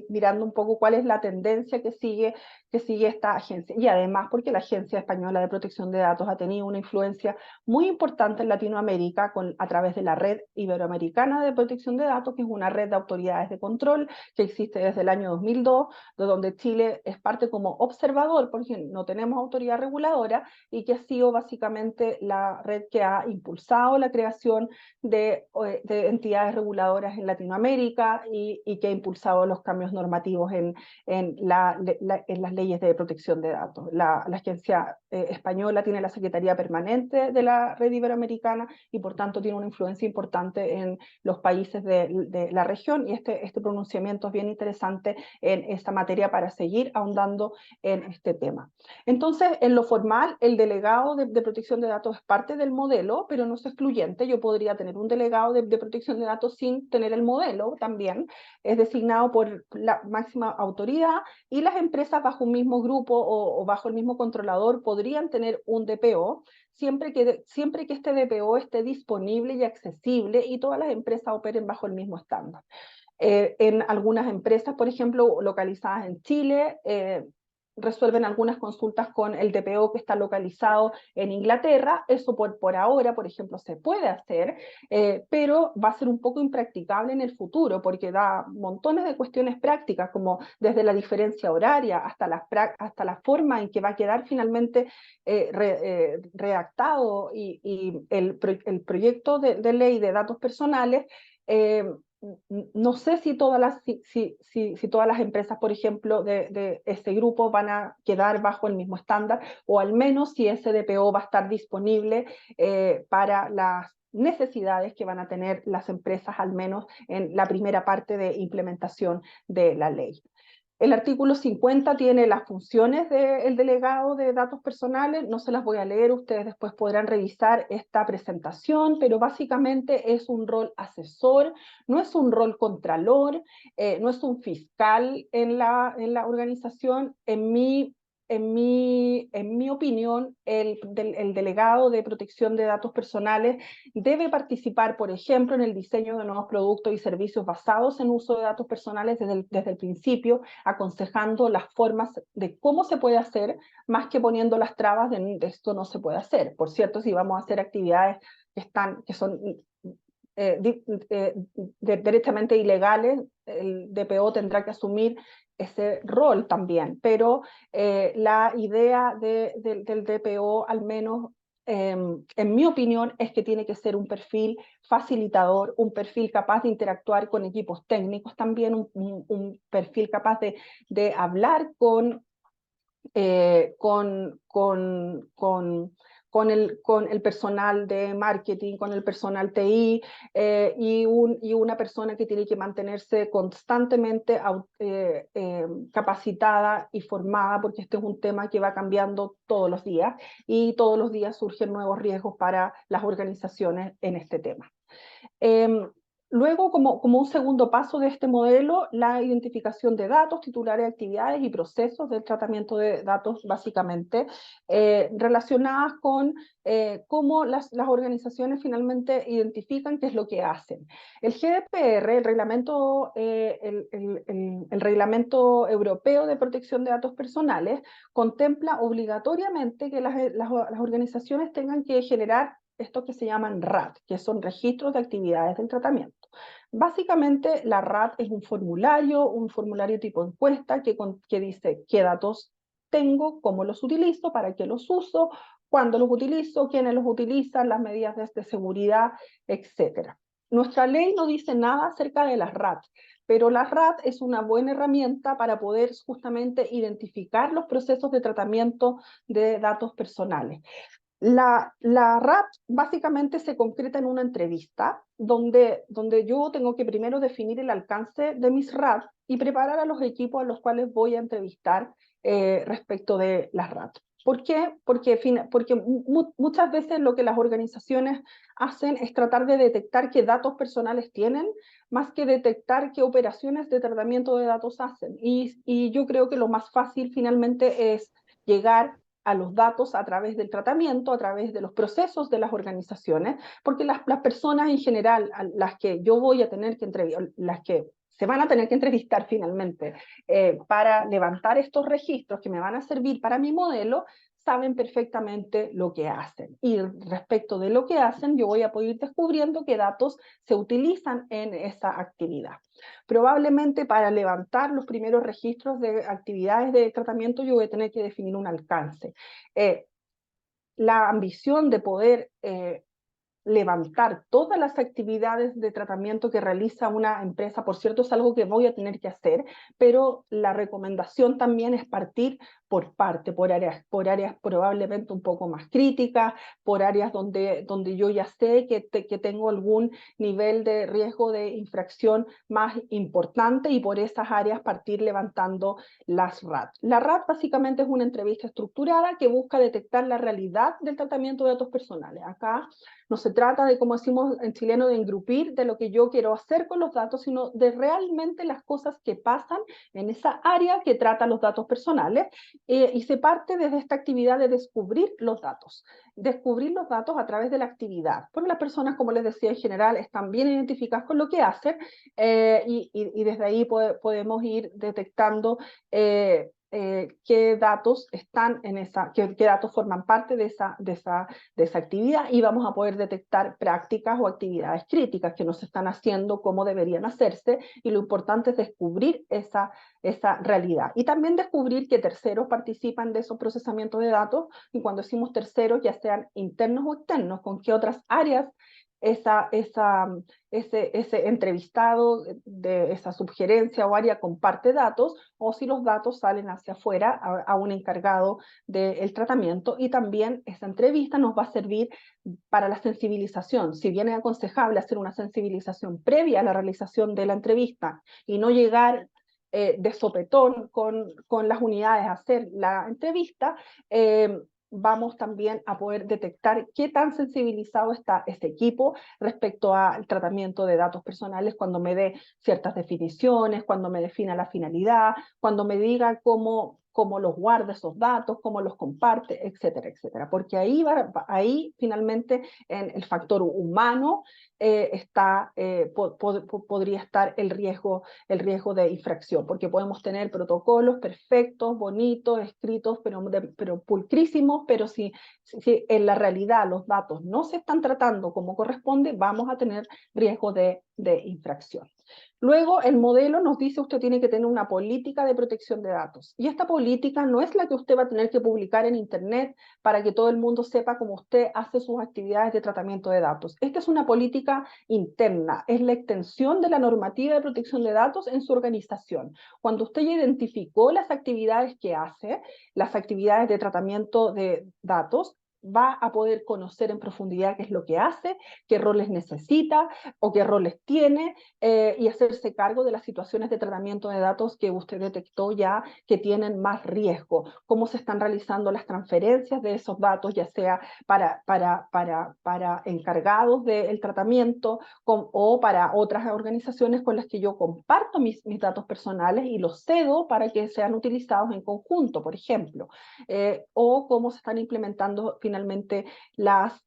mirando un poco cuál es la tendencia que sigue esta agencia. Y además porque la Agencia Española de Protección de Datos ha tenido una influencia muy importante en Latinoamérica a través de la Red Iberoamericana de Protección de Datos, que es una red de autoridades de control que existe desde el año 2002, de donde Chile es parte como observador, porque no tenemos autoridad reguladora, y que ha sido básicamente la red que ha impulsado la creación de entidades reguladoras en Latinoamérica, y que ha impulsado los cambios normativos en las leyes de protección de datos. La agencia española tiene la Secretaría Permanente de la Red Iberoamericana y por tanto tiene una influencia importante en los países de la región, y este pronunciamiento es bien interesante en esta materia para seguir ahondando en este tema. Entonces, en lo formal, el delegado de protección de datos es parte del modelo, pero no es excluyente. Yo podría tener un delegado de protección de datos sin tener el modelo también. Es designado por la máxima autoridad, y las empresas bajo un mismo grupo o bajo el mismo controlador podrían tener un DPO, siempre que este DPO esté disponible y accesible y todas las empresas operen bajo el mismo estándar. En algunas empresas, por ejemplo, localizadas en Chile, resuelven algunas consultas con el DPO que está localizado en Inglaterra. Eso por ahora, por ejemplo, se puede hacer, pero va a ser un poco impracticable en el futuro, porque da montones de cuestiones prácticas, como desde la diferencia horaria hasta la forma en que va a quedar finalmente redactado y el proyecto de ley de datos personales. No sé si todas las empresas, por ejemplo, de ese grupo van a quedar bajo el mismo estándar, o al menos si ese DPO va a estar disponible para las necesidades que van a tener las empresas, al menos en la primera parte de implementación de la ley. El artículo 50 tiene las funciones del delegado de datos personales, no se las voy a leer, ustedes después podrán revisar esta presentación, pero básicamente es un rol asesor, no es un rol contralor, no es un fiscal en la organización. En mi en mi opinión, el delegado de protección de datos personales debe participar, por ejemplo, en el diseño de nuevos productos y servicios basados en uso de datos personales desde el principio, aconsejando las formas de cómo se puede hacer, más que poniendo las trabas de esto no se puede hacer. Por cierto, si vamos a hacer actividades que son derechamente ilegales, el DPO tendrá que asumir ese rol también, pero la idea del DPO, al menos en mi opinión, es que tiene que ser un perfil facilitador, un perfil capaz de interactuar con equipos técnicos también, un perfil capaz de hablar con el personal de marketing, con el personal TI, y una persona que tiene que mantenerse constantemente capacitada y formada, porque este es un tema que va cambiando todos los días y todos los días surgen nuevos riesgos para las organizaciones en este tema. Luego, como un segundo paso de este modelo, la identificación de datos, titulares, actividades y procesos del tratamiento de datos, básicamente, relacionadas con cómo las organizaciones finalmente identifican qué es lo que hacen. El GDPR, el Reglamento Europeo de Protección de Datos Personales, contempla obligatoriamente que las organizaciones tengan que generar estos que se llaman RAT, que son registros de actividades del tratamiento. Básicamente, la RAT es un formulario tipo encuesta que dice qué datos tengo, cómo los utilizo, para qué los uso, cuándo los utilizo, quiénes los utilizan, las medidas de seguridad, etc. Nuestra ley no dice nada acerca de las RAT, pero la RAT es una buena herramienta para poder justamente identificar los procesos de tratamiento de datos personales. La RAT básicamente se concreta en una entrevista donde yo tengo que primero definir el alcance de mis RAT y preparar a los equipos a los cuales voy a entrevistar respecto de las RAT. ¿Por qué? Porque muchas veces lo que las organizaciones hacen es tratar de detectar qué datos personales tienen, más que detectar qué operaciones de tratamiento de datos hacen. Y yo creo que lo más fácil finalmente es llegar a los datos a través del tratamiento, a través de los procesos de las organizaciones, porque las personas en general, las que yo voy a tener que entrevistar, las que se van a tener que entrevistar finalmente para levantar estos registros que me van a servir para mi modelo, saben perfectamente lo que hacen. Y respecto de lo que hacen, yo voy a poder ir descubriendo qué datos se utilizan en esa actividad. Probablemente para levantar los primeros registros de actividades de tratamiento yo voy a tener que definir un alcance. La ambición de poder levantar todas las actividades de tratamiento que realiza una empresa, por cierto, es algo que voy a tener que hacer, pero la recomendación también es partir por áreas probablemente un poco más críticas, por áreas donde yo ya sé que tengo algún nivel de riesgo de infracción más importante, y por esas áreas partir levantando las RAT. La RAT básicamente es una entrevista estructurada que busca detectar la realidad del tratamiento de datos personales. Acá no se trata de, como decimos en chileno, de engrupir de lo que yo quiero hacer con los datos, sino de realmente las cosas que pasan en esa área que trata los datos personales, y se parte desde esta actividad de descubrir los datos a través de la actividad, porque las personas, como les decía, en general están bien identificadas con lo que hacen, y desde ahí podemos ir detectando qué datos están en qué datos forman parte de esa actividad, y vamos a poder detectar prácticas o actividades críticas que no se están haciendo como deberían hacerse, y lo importante es descubrir esa realidad. Y también descubrir que terceros participan de esos procesamientos de datos, y cuando decimos terceros, ya sean internos o externos, con qué otras áreas ese entrevistado de esa sugerencia o área comparte datos, o si los datos salen hacia afuera a un encargado del tratamiento. Y también esa entrevista nos va a servir para la sensibilización. Si bien es aconsejable hacer una sensibilización previa a la realización de la entrevista y no llegar de sopetón con las unidades a hacer la entrevista, vamos también a poder detectar qué tan sensibilizado está este equipo respecto al tratamiento de datos personales, cuando me dé ciertas definiciones, cuando me defina la finalidad, cuando me diga cómo cómo los guarda esos datos, cómo los comparte, etcétera, etcétera. Porque ahí finalmente en el factor humano podría estar el riesgo de infracción, porque podemos tener protocolos perfectos, bonitos, escritos, pero pulcrísimos, pero si en la realidad los datos no se están tratando como corresponde, vamos a tener riesgo de infracción. Luego, el modelo nos dice usted tiene que tener una política de protección de datos. Y esta política no es la que usted va a tener que publicar en Internet para que todo el mundo sepa cómo usted hace sus actividades de tratamiento de datos. Esta es una política interna, es la extensión de la normativa de protección de datos en su organización. Cuando usted ya identificó las actividades que hace, las actividades de tratamiento de datos, va a poder conocer en profundidad qué es lo que hace, qué roles necesita o qué roles tiene, y hacerse cargo de las situaciones de tratamiento de datos que usted detectó ya que tienen más riesgo, cómo se están realizando las transferencias de esos datos, ya sea para encargados del tratamiento o para otras organizaciones con las que yo comparto mis datos personales y los cedo para que sean utilizados en conjunto, por ejemplo, o cómo se están implementando finalmente las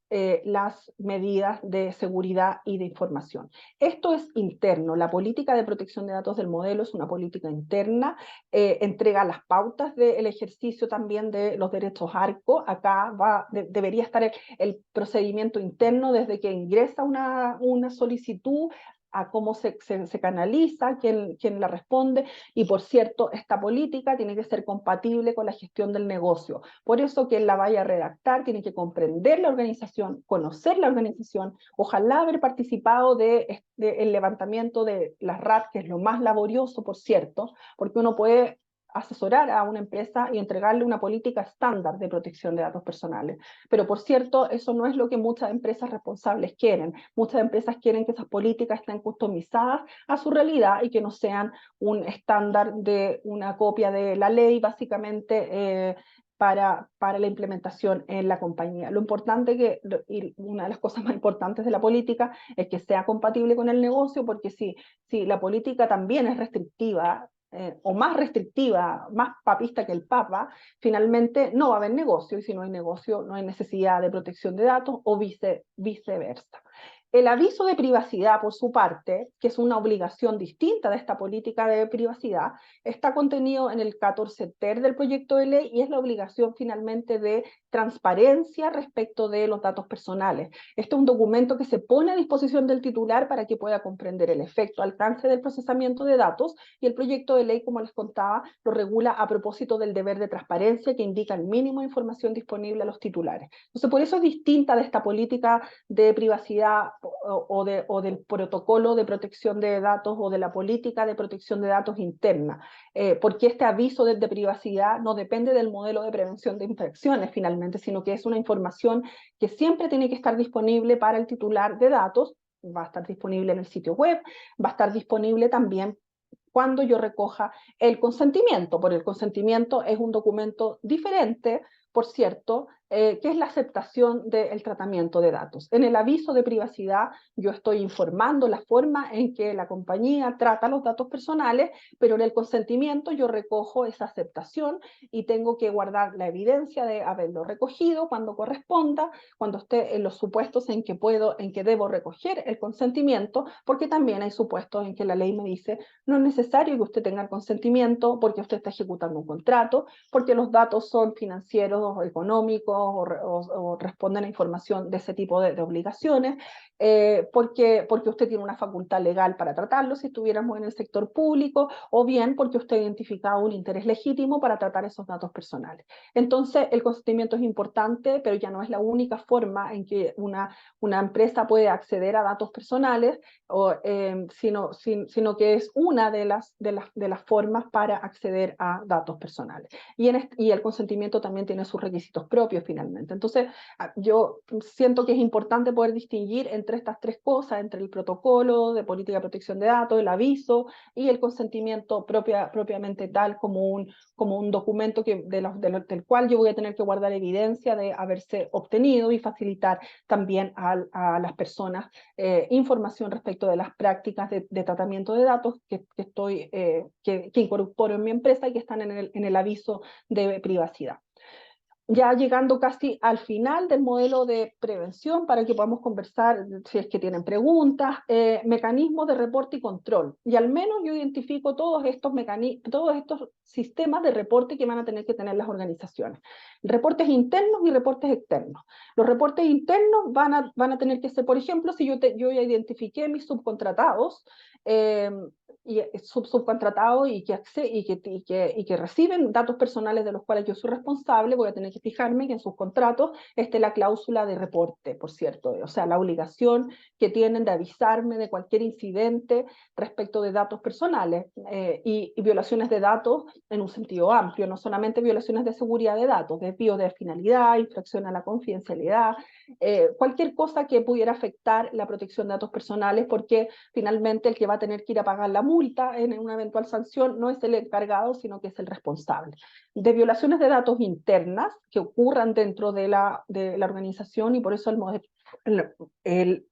medidas de seguridad y de información. Esto es interno. La política de protección de datos del modelo es una política interna, entrega las pautas del ejercicio también de los derechos ARCO. Acá debería estar el procedimiento interno desde que ingresa una solicitud a cómo se canaliza, quién la responde, y por cierto, esta política tiene que ser compatible con la gestión del negocio. Por eso quien la vaya a redactar tiene que comprender la organización, conocer la organización, ojalá haber participado del levantamiento de las RAT, que es lo más laborioso, por cierto, porque uno puede asesorar a una empresa y entregarle una política estándar de protección de datos personales. Pero por cierto, eso no es lo que muchas empresas responsables quieren. Muchas empresas quieren que esas políticas estén customizadas a su realidad y que no sean un estándar de una copia de la ley, básicamente, para la implementación en la compañía. Lo importante y una de las cosas más importantes de la política es que sea compatible con el negocio, porque si la política también es restrictiva, o más restrictiva, más papista que el Papa, finalmente no va a haber negocio, y si no hay negocio no hay necesidad de protección de datos, o viceversa. El aviso de privacidad, por su parte, que es una obligación distinta de esta política de privacidad, está contenido en el 14 ter del proyecto de ley y es la obligación finalmente de transparencia respecto de los datos personales. Este es un documento que se pone a disposición del titular para que pueda comprender el efecto, alcance del procesamiento de datos, y el proyecto de ley, como les contaba, lo regula a propósito del deber de transparencia que indica el mínimo de información disponible a los titulares. Entonces, por eso es distinta de esta política de privacidad o del protocolo de protección de datos o de la política de protección de datos interna, porque este aviso de privacidad no depende del modelo de prevención de infracciones finalmente, sino que es una información que siempre tiene que estar disponible para el titular de datos, va a estar disponible en el sitio web, va a estar disponible también cuando yo recoja el consentimiento, porque el consentimiento es un documento diferente, por cierto, que es la aceptación del tratamiento de datos. En el aviso de privacidad yo estoy informando la forma en que la compañía trata los datos personales, pero en el consentimiento yo recojo esa aceptación y tengo que guardar la evidencia de haberlo recogido cuando corresponda, cuando esté en los supuestos en que debo recoger el consentimiento, porque también hay supuestos en que la ley me dice no es necesario que usted tenga el consentimiento porque usted está ejecutando un contrato, porque los datos son financieros o económicos o responden a información de ese tipo de obligaciones, porque usted tiene una facultad legal para tratarlo si estuviéramos en el sector público, o bien porque usted ha identificado un interés legítimo para tratar esos datos personales. Entonces, el consentimiento es importante, pero ya no es la única forma en que una empresa puede acceder a datos personales, sino que es una de las formas para acceder a datos personales. Y el consentimiento también tiene sus requisitos propios finalmente. Entonces, yo siento que es importante poder distinguir entre entre estas tres cosas, entre el protocolo de política de protección de datos, el aviso y el consentimiento propiamente tal como un documento del cual yo voy a tener que guardar evidencia de haberse obtenido y facilitar también a las personas información respecto de las prácticas de tratamiento de datos que incorporo en mi empresa y que están en el aviso de privacidad. Ya llegando casi al final del modelo de prevención, para que podamos conversar, si es que tienen preguntas, mecanismos de reporte y control. Y al menos yo identifico todos estos sistemas de reporte que van a tener que tener las organizaciones. Reportes internos y reportes externos. Los reportes internos van a tener que ser, por ejemplo, si yo ya identifiqué mis subcontratados, y subcontratados y que reciben datos personales de los cuales yo soy responsable, voy a tener que fijarme que en sus contratos esté la cláusula de reporte, por cierto, o sea, la obligación que tienen de avisarme de cualquier incidente respecto de datos personales y violaciones de datos en un sentido amplio, no solamente violaciones de seguridad de datos, desvío de finalidad, infracción a la confidencialidad, cualquier cosa que pudiera afectar la protección de datos personales, porque finalmente el que va a tener que ir a pagar la multa en una eventual sanción no es el encargado, sino que es el responsable. De violaciones de datos internas que ocurran dentro de la organización, y por eso el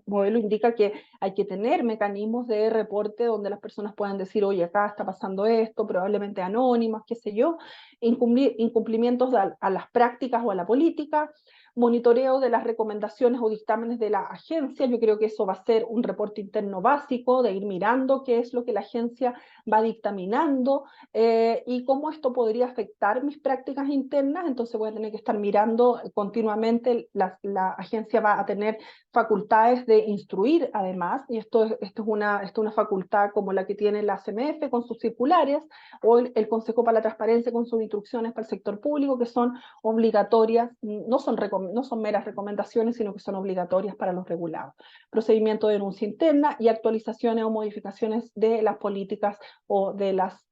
modelo indica que hay que tener mecanismos de reporte donde las personas puedan decir, oye, acá está pasando esto, probablemente anónimas, qué sé yo, incumplimientos a las prácticas o a la política, monitoreo de las recomendaciones o dictámenes de la agencia. Yo creo que eso va a ser un reporte interno básico, de ir mirando qué es lo que la agencia va dictaminando y cómo esto podría afectar mis prácticas internas. Entonces voy a tener que estar mirando continuamente, la agencia va a tener facultades de instruir además, y esto es una facultad como la que tiene la CMF con sus circulares, o el Consejo para la Transparencia con sus instrucciones para el sector público, que son obligatorias, no son meras recomendaciones, sino que son obligatorias para los regulados. Procedimiento de denuncia interna y actualizaciones o modificaciones de las políticas o de las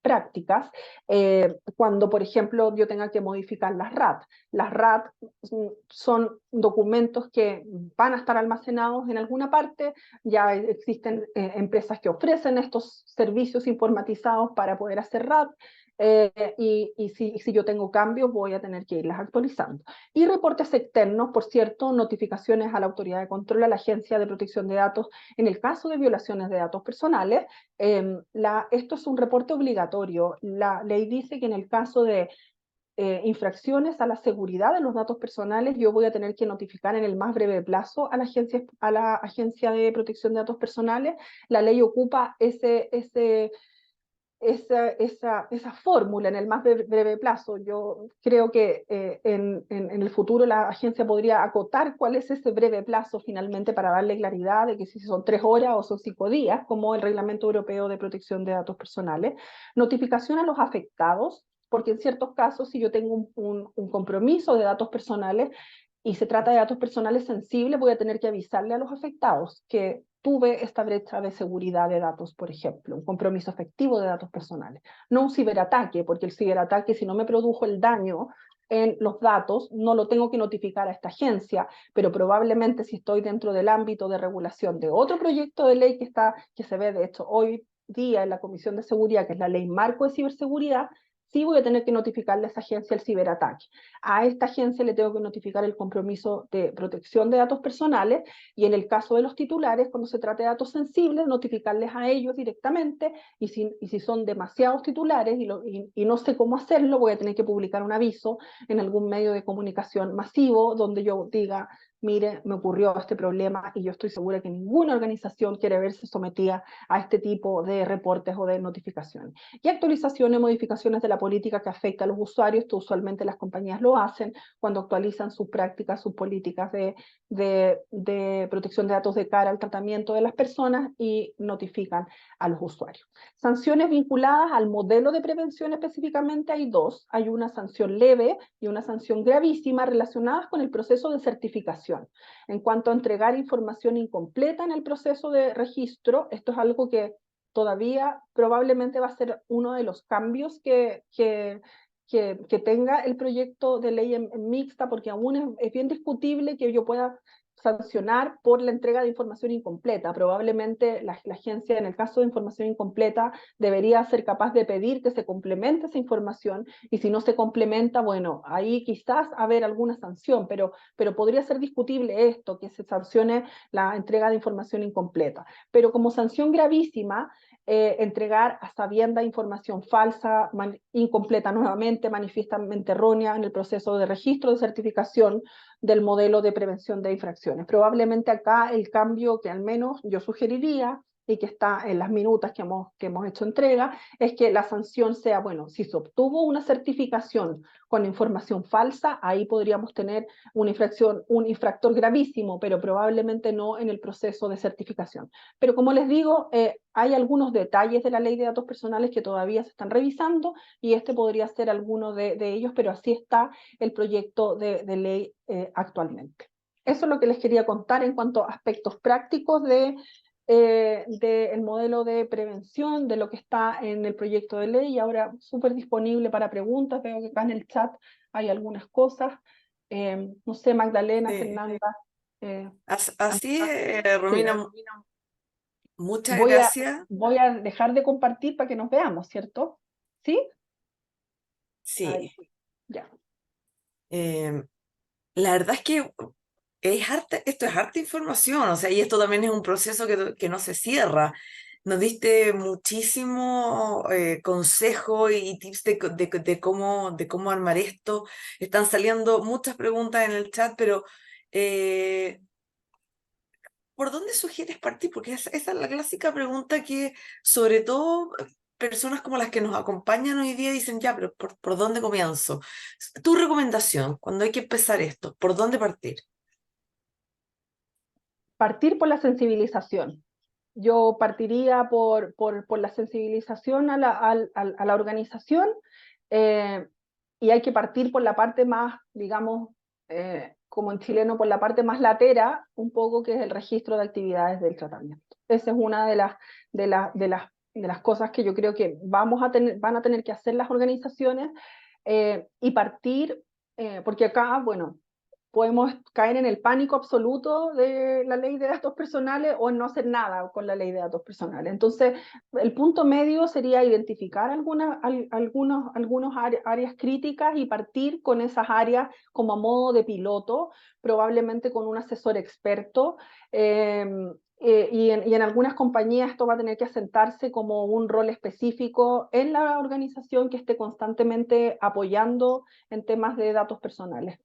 prácticas, cuando, por ejemplo, yo tenga que modificar las RAT. Las RAT son documentos que van a estar almacenados en alguna parte, ya existen empresas que ofrecen estos servicios informatizados para poder hacer RAT, y si yo tengo cambios voy a tener que irlas actualizando. Y reportes externos, por cierto, notificaciones a la autoridad de control, a la Agencia de Protección de Datos, en el caso de violaciones de datos personales. Esto es un reporte obligatorio. La ley dice que en el caso de infracciones a la seguridad de los datos personales, yo voy a tener que notificar en el más breve plazo a la Agencia de Protección de Datos Personales. La ley ocupa esa fórmula en el más breve plazo. Yo creo que en el futuro la agencia podría acotar cuál es ese breve plazo finalmente, para darle claridad de que si son 3 horas o son 5 días, como el Reglamento Europeo de Protección de Datos Personales. Notificación a los afectados, porque en ciertos casos, si yo tengo un compromiso de datos personales y se trata de datos personales sensibles, voy a tener que avisarle a los afectados que tuve esta brecha de seguridad de datos, por ejemplo, un compromiso efectivo de datos personales. No un ciberataque, porque el ciberataque, si no me produjo el daño en los datos, no lo tengo que notificar a esta agencia, pero probablemente si estoy dentro del ámbito de regulación de otro proyecto de ley que se ve de hecho hoy día en la Comisión de Seguridad, que es la Ley Marco de Ciberseguridad, sí voy a tener que notificarle a esa agencia el ciberataque. A esta agencia le tengo que notificar el compromiso de protección de datos personales, y en el caso de los titulares, cuando se trate de datos sensibles, notificarles a ellos directamente, y si son demasiados titulares y no sé cómo hacerlo, voy a tener que publicar un aviso en algún medio de comunicación masivo donde yo diga, mire, me ocurrió este problema y yo estoy segura que ninguna organización quiere verse sometida a este tipo de reportes o de notificaciones. Y actualizaciones, modificaciones de la política que afecta a los usuarios, que usualmente las compañías lo hacen cuando actualizan sus prácticas, sus políticas de protección de datos de cara al tratamiento de las personas y notifican a los usuarios. Sanciones vinculadas al modelo de prevención específicamente hay dos. Hay una sanción leve y una sanción gravísima relacionadas con el proceso de certificación. En cuanto a entregar información incompleta en el proceso de registro, esto es algo que todavía probablemente va a ser uno de los cambios que tenga el proyecto de ley en mixta, porque aún es bien discutible que yo pueda sancionar por la entrega de información incompleta. Probablemente la agencia, en el caso de información incompleta, debería ser capaz de pedir que se complemente esa información, y si no se complementa, bueno, ahí quizás haber alguna sanción, pero podría ser discutible esto, que se sancione la entrega de información incompleta. Pero como sanción gravísima, entregar a sabienda información falsa, incompleta nuevamente, manifiestamente errónea en el proceso de registro de certificación del modelo de prevención de infracciones. Probablemente acá el cambio que al menos yo sugeriría, y que está en las minutas que hemos hecho entrega, es que la sanción sea, bueno, si se obtuvo una certificación con información falsa, ahí podríamos tener una infracción, un infractor gravísimo, pero probablemente no en el proceso de certificación. Pero como les digo, hay algunos detalles de la ley de datos personales que todavía se están revisando, y este podría ser alguno de ellos, pero así está el proyecto de ley actualmente. Eso es lo que les quería contar en cuanto a aspectos prácticos del modelo de prevención, de lo que está en el proyecto de ley, y ahora súper disponible para preguntas. Veo que acá en el chat hay algunas cosas. No sé, Magdalena, Fernanda. Así, Sí. Romina, muchas Voy a, gracias. voy a dejar de compartir para que nos veamos, ¿cierto? ¿Sí? Ahí, Sí, ya. eh, la verdad es que esto es harta información, o sea, y esto también es un proceso que no se cierra. Nos diste muchísimo consejo y tips de cómo armar esto. Están saliendo muchas preguntas en el chat, pero eh, ¿por dónde sugieres partir? Porque esa es la clásica pregunta que, sobre todo, personas como las que nos acompañan hoy día dicen, ya, pero ¿por dónde comienzo? Tu recomendación, cuando hay que empezar esto, ¿por dónde partir? Partir por la sensibilización. Yo partiría por la sensibilización a la organización, eh, y hay que partir por la parte más, digamos, como en chileno, por la parte más latera, un poco, que es el registro de actividades del tratamiento. Esa es una de las cosas que yo creo que van a tener que hacer las organizaciones, y partir, porque acá, bueno, podemos caer en el pánico absoluto de la ley de datos personales o en no hacer nada con la ley de datos personales. Entonces, el punto medio sería identificar algunos áreas críticas y partir con esas áreas como a modo de piloto, probablemente con un asesor experto. Y en algunas compañías esto va a tener que asentarse como un rol específico en la organización que esté constantemente apoyando en temas de datos personales.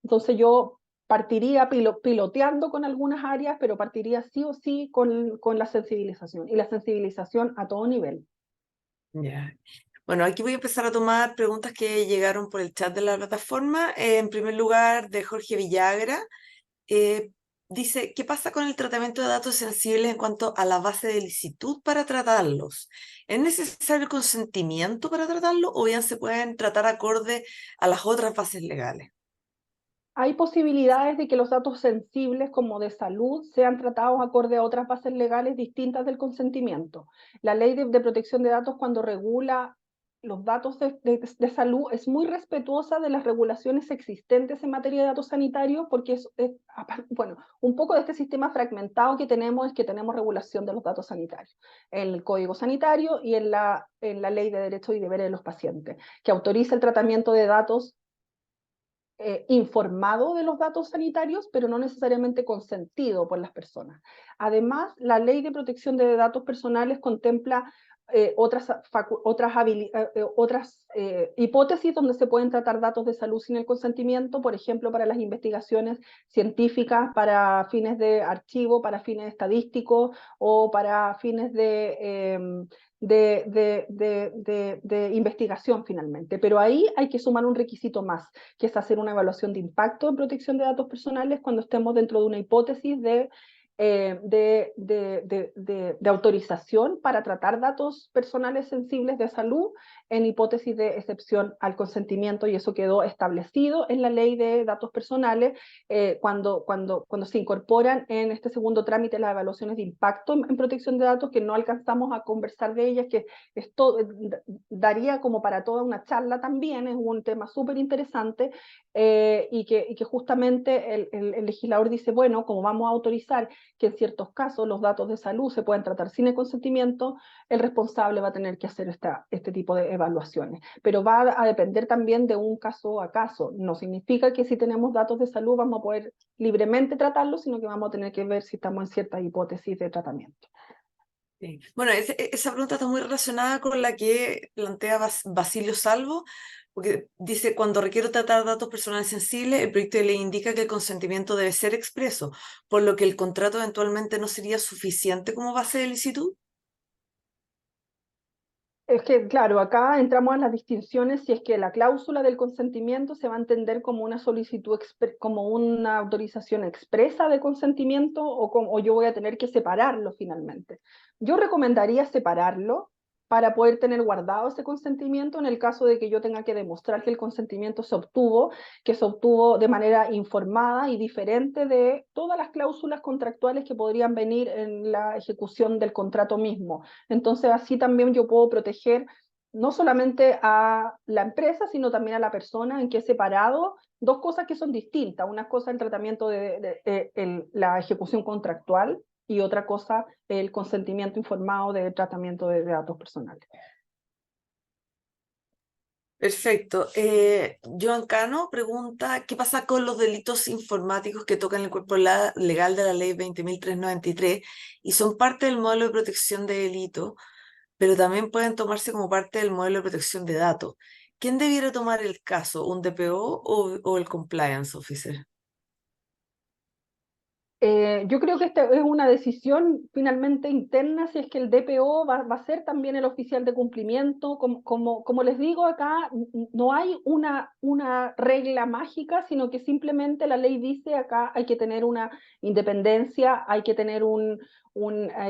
Entonces yo partiría piloteando con algunas áreas, pero partiría sí o sí con la sensibilización, y la sensibilización a todo nivel. Ya. Bueno, aquí voy a empezar a tomar preguntas que llegaron por el chat de la plataforma. En primer lugar, de Jorge Villagra. eh, Dice, ¿qué pasa con el tratamiento de datos sensibles en cuanto a la base de licitud para tratarlos? ¿Es necesario el consentimiento para tratarlo o bien se pueden tratar acorde a las otras bases legales? Hay posibilidades de que los datos sensibles como de salud sean tratados acorde a otras bases legales distintas del consentimiento. La ley de protección de datos, cuando regula los datos de salud, es muy respetuosa de las regulaciones existentes en materia de datos sanitarios, porque bueno, un poco de este sistema fragmentado que tenemos es que tenemos regulación de los datos sanitarios en el Código Sanitario y en la Ley de Derechos y Deberes de los Pacientes, que autoriza el tratamiento de datos informado de los datos sanitarios, pero no necesariamente consentido por las personas. Además, la Ley de Protección de Datos Personales contempla otras hipótesis donde se pueden tratar datos de salud sin el consentimiento, por ejemplo, para las investigaciones científicas, para fines de archivo, para fines estadísticos o para fines de investigación finalmente. Pero ahí hay que sumar un requisito más, que es hacer una evaluación de impacto en protección de datos personales cuando estemos dentro de una hipótesis de autorización para tratar datos personales sensibles de salud en hipótesis de excepción al consentimiento, y eso quedó establecido en la ley de datos personales cuando se incorporan en este segundo trámite las evaluaciones de impacto en protección de datos, que no alcanzamos a conversar de ellas, que esto daría como para toda una charla también, es un tema súper interesante, y que justamente el legislador dice, bueno, como vamos a autorizar que en ciertos casos los datos de salud se pueden tratar sin el consentimiento, el responsable va a tener que hacer este tipo de evaluaciones. Pero va a depender también de un caso a caso. No significa que si tenemos datos de salud vamos a poder libremente tratarlos, sino que vamos a tener que ver si estamos en cierta hipótesis de tratamiento. Sí. Bueno, esa pregunta está muy relacionada con la que plantea Basilio Salvo, porque dice, cuando requiero tratar datos personales sensibles, el proyecto de ley indica que el consentimiento debe ser expreso, por lo que el contrato eventualmente no sería suficiente como base de licitud. Es que, claro, acá entramos en las distinciones si es que la cláusula del consentimiento se va a entender como una solicitud, como una autorización expresa de consentimiento o yo voy a tener que separarlo finalmente. Yo recomendaría separarlo para poder tener guardado ese consentimiento en el caso de que yo tenga que demostrar que el consentimiento se obtuvo, que se obtuvo de manera informada y diferente de todas las cláusulas contractuales que podrían venir en la ejecución del contrato mismo. Entonces así también yo puedo proteger no solamente a la empresa, sino también a la persona, en que he separado dos cosas que son distintas. Una cosa el tratamiento de la ejecución contractual y otra cosa el consentimiento informado de tratamiento de datos personales. Perfecto. Joan Cano pregunta, ¿qué pasa con los delitos informáticos que tocan el cuerpo legal de la ley 20.393 y son parte del modelo de protección de delito, pero también pueden tomarse como parte del modelo de protección de datos? ¿Quién debiera tomar el caso, un DPO o el compliance officer? Yo creo que esta es una decisión finalmente interna, si es que el DPO va a ser también el oficial de cumplimiento. Como les digo acá, no hay una regla mágica, sino que simplemente la ley dice acá hay que tener una independencia, hay que tener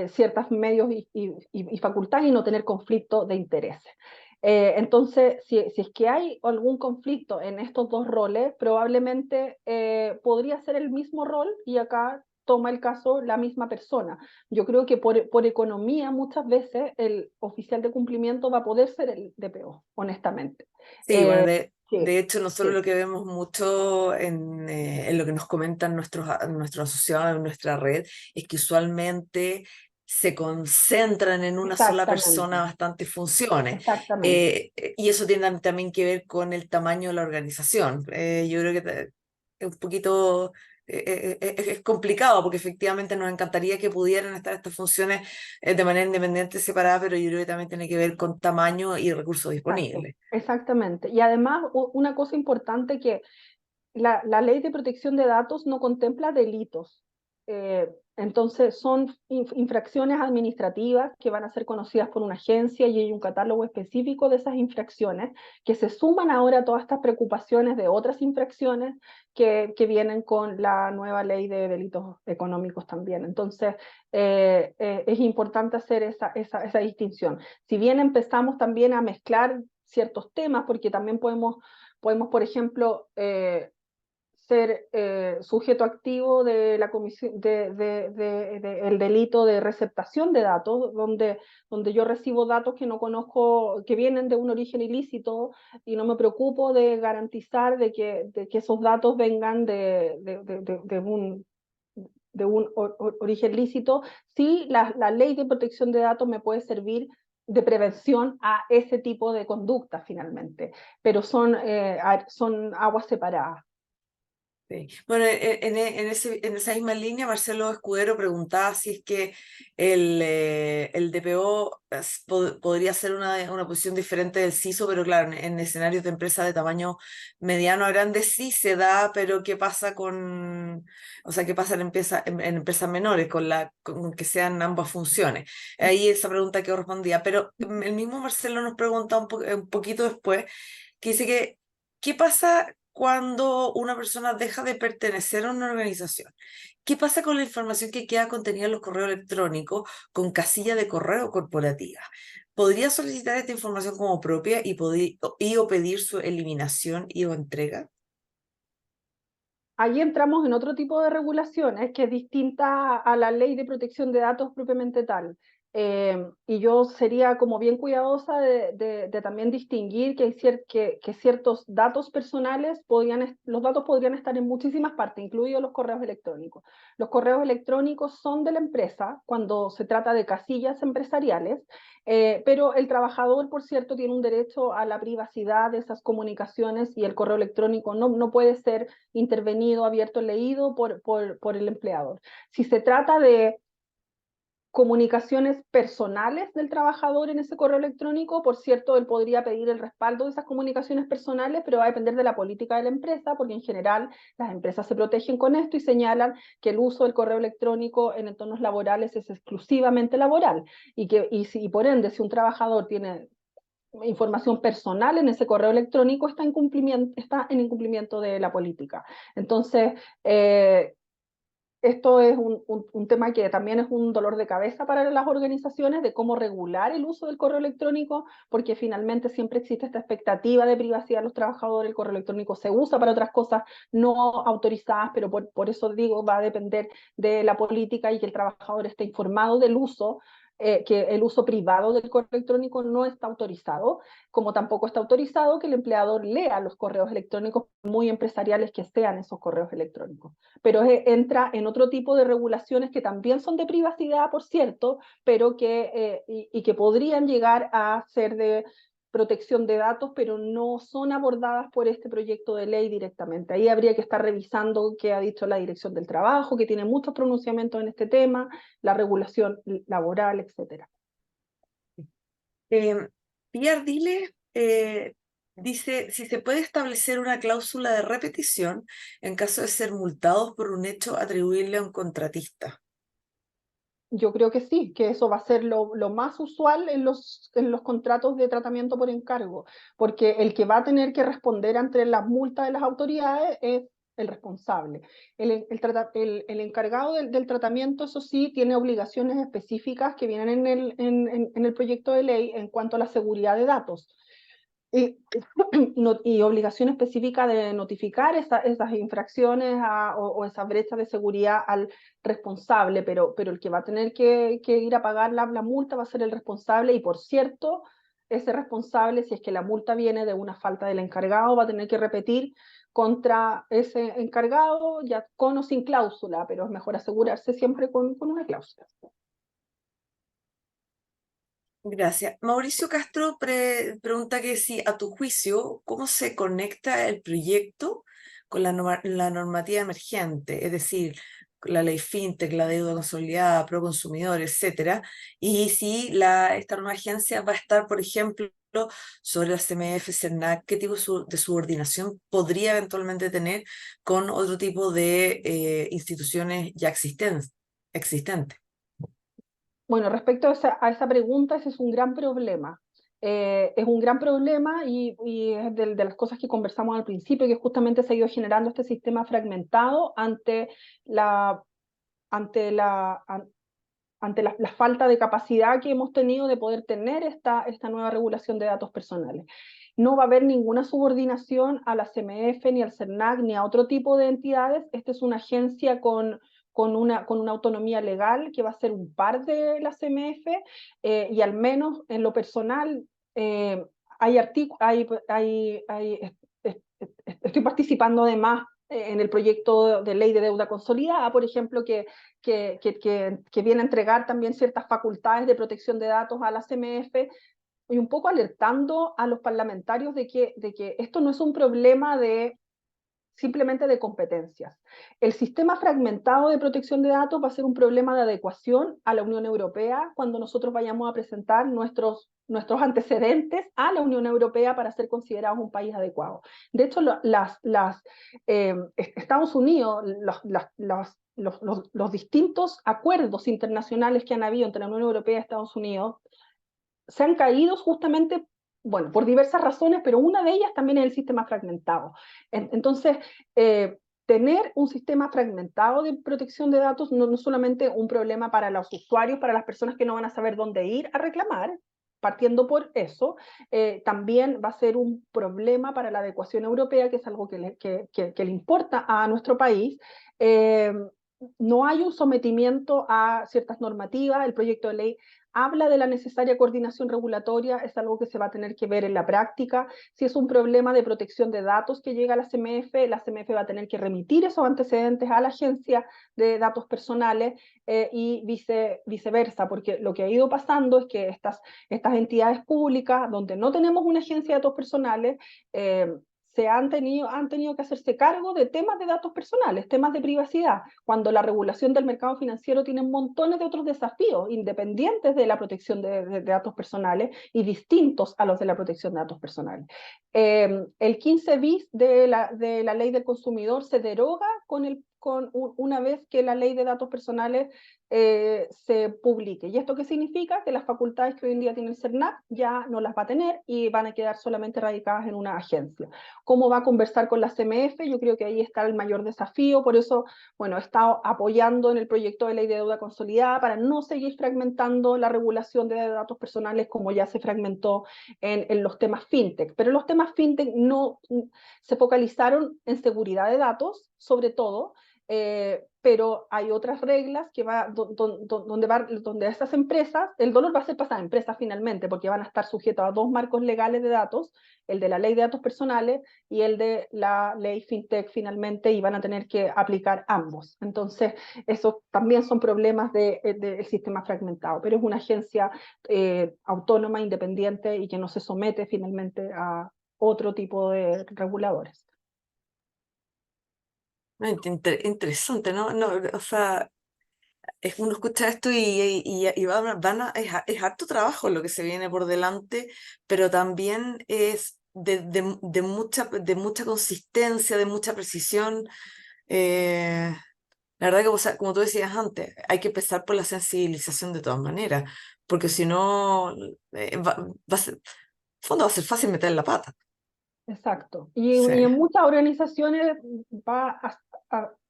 ciertos medios y facultades y no tener conflicto de intereses. Entonces, si es que hay algún conflicto en estos dos roles, probablemente podría ser el mismo rol y acá toma el caso la misma persona. Yo creo que por economía muchas veces el oficial de cumplimiento va a poder ser el DPO, honestamente. Sí, bueno, de Sí, hecho nosotros sí, lo que vemos mucho en lo que nos comentan nuestros asociados en nuestra red es que usualmente se concentran en una sola persona exactamente, bastantes funciones. exactamente. Y eso tiene también que ver con el tamaño de la organización. Yo creo que es un poquito... es complicado porque efectivamente nos encantaría que pudieran estar estas funciones de manera independiente, separada, pero yo creo que también tiene que ver con tamaño y recursos Exacto, disponibles. exactamente. Y además, una cosa importante que la ley de protección de datos no contempla delitos. Entonces, son infracciones administrativas que van a ser conocidas por una agencia y hay un catálogo específico de esas infracciones que se suman ahora a todas estas preocupaciones de otras infracciones que vienen con la nueva ley de delitos económicos también. Entonces, es importante hacer esa distinción. Si bien empezamos también a mezclar ciertos temas, porque también podemos por ejemplo, ser sujeto activo de la comisión el delito de receptación de datos, donde yo recibo datos que no conozco, que vienen de un origen ilícito y no me preocupo de garantizar de que esos datos vengan de un origen lícito. Sí, la ley de protección de datos me puede servir de prevención a ese tipo de conducta finalmente, pero son aguas separadas. Sí. Bueno, en esa misma línea, Marcelo Escudero preguntaba si es que el DPO podría ser una posición diferente del CISO, pero claro, en escenarios de empresas de tamaño mediano a grande sí se da, pero ¿qué pasa o sea, qué pasa en empresas menores con que sean ambas funciones? Ahí esa pregunta que respondía, pero el mismo Marcelo nos pregunta un poquito después, que dice que, ¿qué pasa cuando una persona deja de pertenecer a una organización? ¿Qué pasa con la información que queda contenida en los correos electrónicos con casilla de correo corporativa? ¿Podría solicitar esta información como propia o pedir su eliminación y o entrega? Ahí entramos en otro tipo de regulaciones que es distinta a la ley de protección de datos propiamente tal. Y yo sería como bien cuidadosa de también distinguir que, que ciertos datos personales los datos podrían estar en muchísimas partes, incluidos los correos electrónicos. Los correos electrónicos son de la empresa cuando se trata de casillas empresariales, pero el trabajador, por cierto, tiene un derecho a la privacidad de esas comunicaciones y el correo electrónico no puede ser intervenido, abierto, leído por el empleador. Si se trata de comunicaciones personales del trabajador en ese correo electrónico, por cierto, él podría pedir el respaldo de esas comunicaciones personales, pero va a depender de la política de la empresa, porque en general las empresas se protegen con esto y señalan que el uso del correo electrónico en entornos laborales es exclusivamente laboral, y por ende, si un trabajador tiene información personal en ese correo electrónico, está en incumplimiento de la política. Entonces, esto es un tema que también es un dolor de cabeza para las organizaciones de cómo regular el uso del correo electrónico, porque finalmente siempre existe esta expectativa de privacidad de los trabajadores. El correo electrónico se usa para otras cosas no autorizadas, pero por eso digo, va a depender de la política y que el trabajador esté informado del uso, que el uso privado del correo electrónico no está autorizado, como tampoco está autorizado que el empleador lea los correos electrónicos muy empresariales que sean esos correos electrónicos. Pero entra en otro tipo de regulaciones que también son de privacidad, por cierto, pero que podrían llegar a ser de protección de datos, pero no son abordadas por este proyecto de ley directamente. Ahí habría que estar revisando qué ha dicho la Dirección del Trabajo, que tiene muchos pronunciamientos en este tema, la regulación laboral, etcétera. Eh, Pierre Dile dice si se puede establecer una cláusula de repetición en caso de ser multados por un hecho atribuible a un contratista. Yo creo que sí, que eso va a ser lo más usual en los contratos de tratamiento por encargo, porque el que va a tener que responder ante las multas de las autoridades es el responsable. El encargado del tratamiento, eso sí, tiene obligaciones específicas que vienen en el proyecto de ley en cuanto a la seguridad de datos. Y, y obligación específica de notificar esas infracciones o esas brechas de seguridad al responsable, pero el que va a tener que ir a pagar la multa va a ser el responsable, y por cierto, ese responsable, si es que la multa viene de una falta del encargado, va a tener que repetir contra ese encargado, ya con o sin cláusula, pero es mejor asegurarse siempre con una cláusula. Gracias. Mauricio Castro pregunta que si, a tu juicio, ¿cómo se conecta el proyecto con la normativa emergente? Es decir, la ley FinTech, la deuda consolidada, Proconsumidor, etcétera. Y si esta nueva agencia va a estar, por ejemplo, sobre la CMF, CERNAC, ¿qué tipo de subordinación podría eventualmente tener con otro tipo de instituciones ya existentes? Bueno, respecto a esa pregunta, ese es un gran problema. Es un gran problema y es de las cosas que conversamos al principio, que justamente se ha ido generando este sistema fragmentado la, ante la, an- ante la falta de capacidad que hemos tenido de poder tener esta nueva regulación de datos personales. No va a haber ninguna subordinación a la CMF, ni al CERNAC, ni a otro tipo de entidades. Esta es una agencia con una autonomía legal que va a ser un par de la CMF, y al menos en lo personal, eh, estoy participando además en el proyecto de ley de deuda consolidada, por ejemplo, que viene a entregar también ciertas facultades de protección de datos a la CMF, y un poco alertando a los parlamentarios de que esto no es un problema simplemente de competencias. El sistema fragmentado de protección de datos va a ser un problema de adecuación a la Unión Europea cuando nosotros vayamos a presentar nuestros antecedentes a la Unión Europea para ser considerados un país adecuado. De hecho, Estados Unidos, los distintos acuerdos internacionales que han habido entre la Unión Europea y Estados Unidos se han caído justamente bueno, por diversas razones, pero una de ellas también es el sistema fragmentado. Entonces, tener un sistema fragmentado de protección de datos no es solamente un problema para los usuarios, para las personas que no van a saber dónde ir a reclamar, partiendo por eso, también va a ser un problema para la adecuación europea, que es algo que le importa a nuestro país. No hay un sometimiento a ciertas normativas, el proyecto de ley habla de la necesaria coordinación regulatoria, es algo que se va a tener que ver en la práctica. Si es un problema de protección de datos que llega a la CMF va a tener que remitir esos antecedentes a la Agencia de Datos Personales y viceversa, porque lo que ha ido pasando es que estas entidades públicas, donde no tenemos una agencia de datos personales, han tenido que hacerse cargo de temas de datos personales, temas de privacidad, cuando la regulación del mercado financiero tiene montones de otros desafíos, independientes de la protección de datos personales y distintos a los de la protección de datos personales. El 15 bis de la ley del consumidor se deroga una vez que la ley de datos personales se publique. ¿Y esto qué significa? Que las facultades que hoy en día tiene el CERNAC ya no las va a tener y van a quedar solamente radicadas en una agencia. ¿Cómo va a conversar con la CMF? Yo creo que ahí está el mayor desafío, por eso, bueno, he estado apoyando en el proyecto de ley de deuda consolidada para no seguir fragmentando la regulación de datos personales como ya se fragmentó en los temas fintech. Pero los temas fintech no se focalizaron en seguridad de datos, sobre todo, pero hay otras reglas que donde estas empresas, el dolor va a ser pasar a empresas finalmente, porque van a estar sujetos a dos marcos legales de datos, el de la ley de datos personales y el de la ley FinTech finalmente, y van a tener que aplicar ambos. Entonces, esos también son problemas del sistema fragmentado, pero es una agencia autónoma, independiente y que no se somete finalmente a otro tipo de reguladores. No, interesante, ¿no? No, o sea, uno escucha esto y es harto trabajo lo que se viene por delante, pero también es de mucha consistencia, de mucha precisión. La verdad que, o sea, como tú decías antes, hay que empezar por la sensibilización de todas maneras, porque si no, va a ser, en el fondo va a ser fácil meter la pata. Exacto. Sí. Y en muchas organizaciones va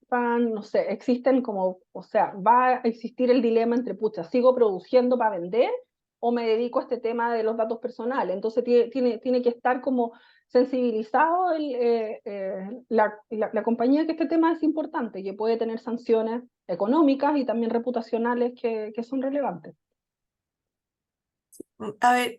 no sé, existen como, o sea, va a existir el dilema entre, pucha, ¿sigo produciendo para vender o me dedico a este tema de los datos personales? Entonces tiene que estar como sensibilizado la compañía que este tema es importante, que puede tener sanciones económicas y también reputacionales que son relevantes. A ver,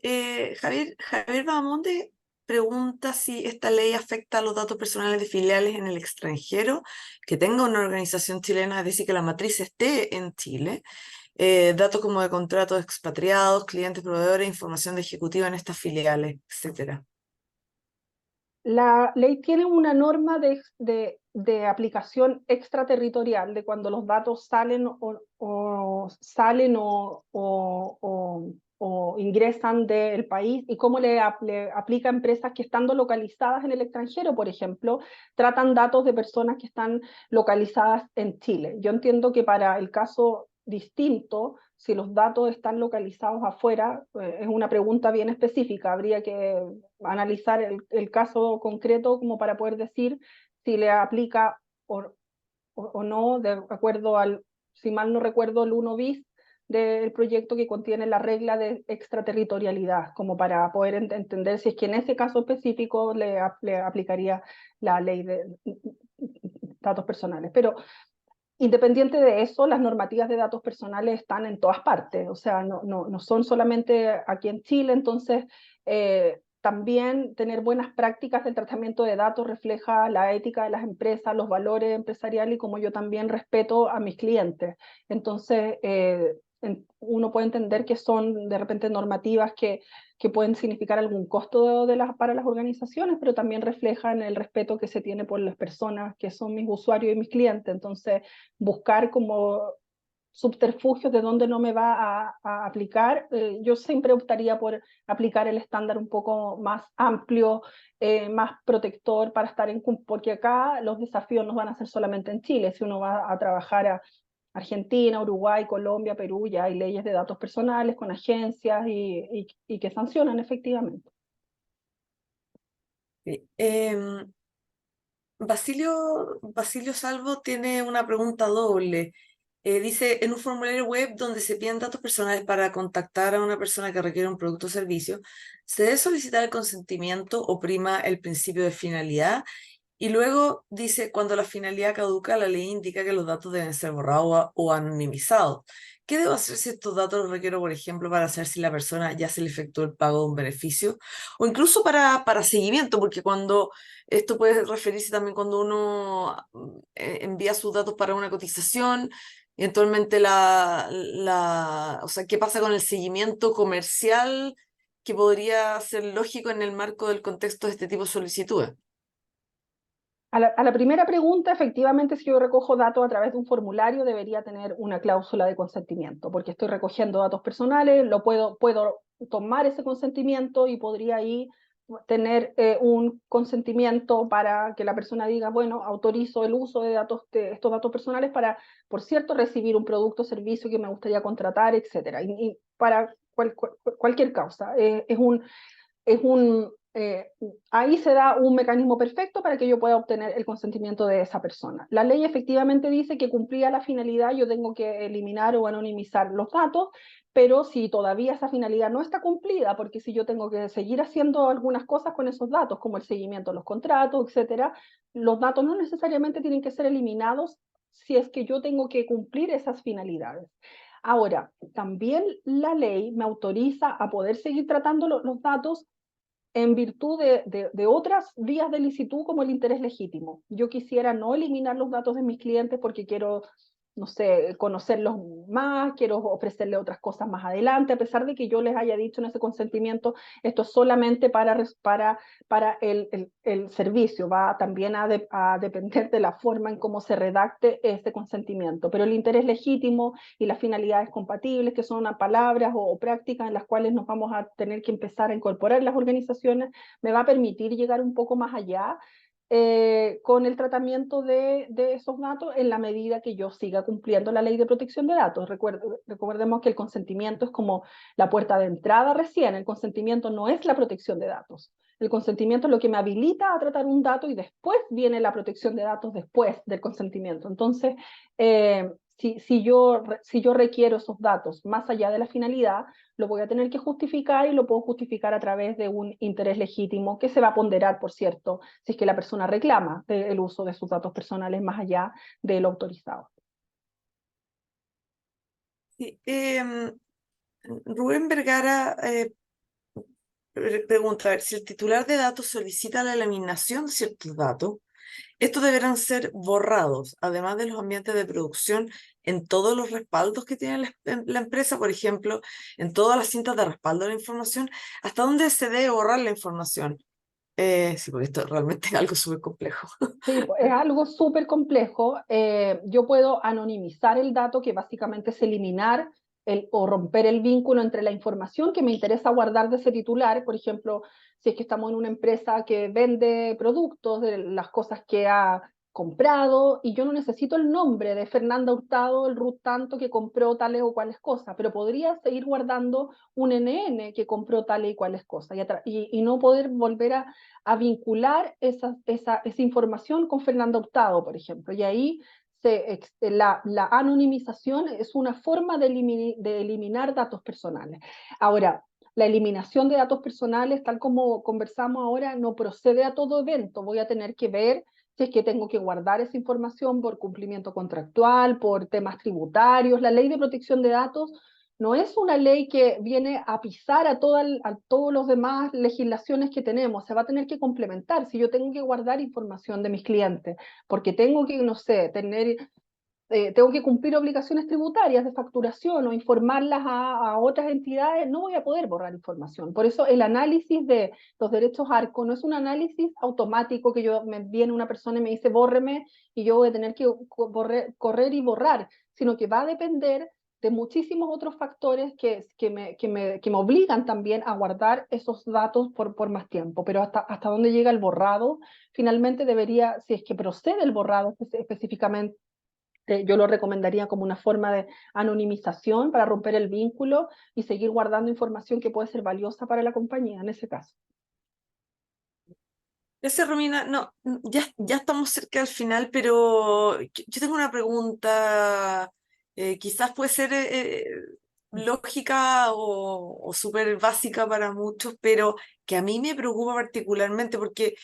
Javier Bahamonde pregunta si esta ley afecta a los datos personales de filiales en el extranjero, que tenga una organización chilena, es decir, que la matriz esté en Chile, datos como de contratos expatriados, clientes, proveedores, información de ejecutiva en estas filiales, etcétera. La ley tiene una norma de aplicación extraterritorial de cuando los datos salen o ingresan del país y cómo le aplica a empresas que estando localizadas en el extranjero, por ejemplo, tratan datos de personas que están localizadas en Chile. Yo entiendo que para el caso distinto, si los datos están localizados afuera, es una pregunta bien específica, habría que analizar el caso concreto como para poder decir si le aplica o no, de acuerdo al, si mal no recuerdo, el 1 bis del proyecto que contiene la regla de extraterritorialidad, como para poder entender si es que en ese caso específico le aplicaría la ley de datos personales. Pero independiente de eso, las normativas de datos personales están en todas partes, o sea, no son solamente aquí en Chile, entonces también tener buenas prácticas del tratamiento de datos refleja la ética de las empresas, los valores empresariales y como yo también respeto a mis clientes. Entonces, uno puede entender que son de repente normativas que pueden significar algún costo para las organizaciones, pero también reflejan el respeto que se tiene por las personas que son mis usuarios y mis clientes. Entonces, buscar como subterfugios de dónde no me va a aplicar, yo siempre optaría por aplicar el estándar un poco más amplio, más protector para estar porque acá los desafíos no van a ser solamente en Chile, si uno va a trabajar a Argentina, Uruguay, Colombia, Perú, ya hay leyes de datos personales con agencias y que sancionan efectivamente. Sí. Basilio Salvo tiene una pregunta doble. Dice, en un formulario web donde se piden datos personales para contactar a una persona que requiere un producto o servicio, ¿se debe solicitar el consentimiento o prima el principio de finalidad? Y luego dice, cuando la finalidad caduca, la ley indica que los datos deben ser borrados o anonimizados. ¿Qué debo hacer si estos datos los requiero, por ejemplo, para saber si la persona ya se le efectuó el pago de un beneficio? O incluso para seguimiento, porque cuando esto puede referirse también cuando uno envía sus datos para una cotización, y eventualmente o sea, ¿qué pasa con el seguimiento comercial que podría ser lógico en el marco del contexto de este tipo de solicitudes? A la primera pregunta, efectivamente, si yo recojo datos a través de un formulario, debería tener una cláusula de consentimiento, porque estoy recogiendo datos personales, puedo tomar ese consentimiento y podría ahí tener un consentimiento para que la persona diga, bueno, autorizo el uso de estos datos personales para, por cierto, recibir un producto o servicio que me gustaría contratar, etcétera, y para cualquier causa. Es un, ahí se da un mecanismo perfecto para que yo pueda obtener el consentimiento de esa persona. La ley efectivamente dice que cumplida la finalidad yo tengo que eliminar o anonimizar los datos, pero si todavía esa finalidad no está cumplida, porque si yo tengo que seguir haciendo algunas cosas con esos datos, como el seguimiento de los contratos, etcétera, los datos no necesariamente tienen que ser eliminados si es que yo tengo que cumplir esas finalidades. Ahora, también la ley me autoriza a poder seguir tratando los datos en virtud de otras vías de licitud como el interés legítimo. Yo quisiera no eliminar los datos de mis clientes porque quiero, no sé, conocerlos más, quiero ofrecerle otras cosas más adelante, a pesar de que yo les haya dicho en ese consentimiento, esto es solamente para el servicio, va también a depender de la forma en cómo se redacte este consentimiento. Pero el interés legítimo y las finalidades compatibles, que son palabras o prácticas en las cuales nos vamos a tener que empezar a incorporar en las organizaciones, me va a permitir llegar un poco más allá con el tratamiento de esos datos en la medida que yo siga cumpliendo la ley de protección de datos. Recordemos que el consentimiento es como la puerta de entrada recién, el consentimiento no es la protección de datos. El consentimiento es lo que me habilita a tratar un dato y después viene la protección de datos después del consentimiento. Entonces, si yo requiero esos datos más allá de la finalidad, lo voy a tener que justificar y lo puedo justificar a través de un interés legítimo que se va a ponderar, por cierto, si es que la persona reclama el uso de sus datos personales más allá de lo autorizado. Sí, Rubén Vergara pregunta, a ver, si el titular de datos solicita la eliminación de ciertos datos, estos deberán ser borrados, además de los ambientes de producción, en todos los respaldos que tiene la empresa, por ejemplo, en todas las cintas de respaldo de la información, ¿hasta dónde se debe borrar la información? Sí, porque esto realmente es algo súper complejo. Sí, es algo súper complejo. Yo puedo anonimizar el dato, que básicamente es eliminar o romper el vínculo entre la información que me interesa guardar de ese titular. Por ejemplo, si es que estamos en una empresa que vende productos de las cosas que ha comprado y yo no necesito el nombre de Fernanda Hurtado, el Ruth tanto que compró tales o cuales cosas, pero podría seguir guardando un NN que compró tales y cuales cosas y no poder volver a vincular esa información con Fernando Hurtado, por ejemplo. Y ahí la anonimización es una forma de eliminar datos personales. Ahora, la eliminación de datos personales, tal como conversamos ahora, no procede a todo evento. Voy a tener que ver si es que tengo que guardar esa información por cumplimiento contractual, por temas tributarios. La ley de protección de datos no es una ley que viene a pisar a todos los demás legislaciones que tenemos, se va a tener que complementar. Si yo tengo que guardar información de mis clientes, porque tengo que, no sé, tengo que cumplir obligaciones tributarias de facturación o informarlas a otras entidades, no voy a poder borrar información. Por eso el análisis de los derechos ARCO no es un análisis automático que me viene una persona y me dice bórreme y yo voy a tener que correr y borrar, sino que va a depender de muchísimos otros factores que me obligan también a guardar esos datos por más tiempo. Pero hasta dónde llega el borrado, finalmente debería, si es que procede el borrado específicamente, yo lo recomendaría como una forma de anonimización para romper el vínculo y seguir guardando información que puede ser valiosa para la compañía en ese caso. Gracias, Romina. No, ya estamos cerca del final, pero yo tengo una pregunta. Quizás puede ser lógica o súper básica para muchos, pero que a mí me preocupa particularmente porque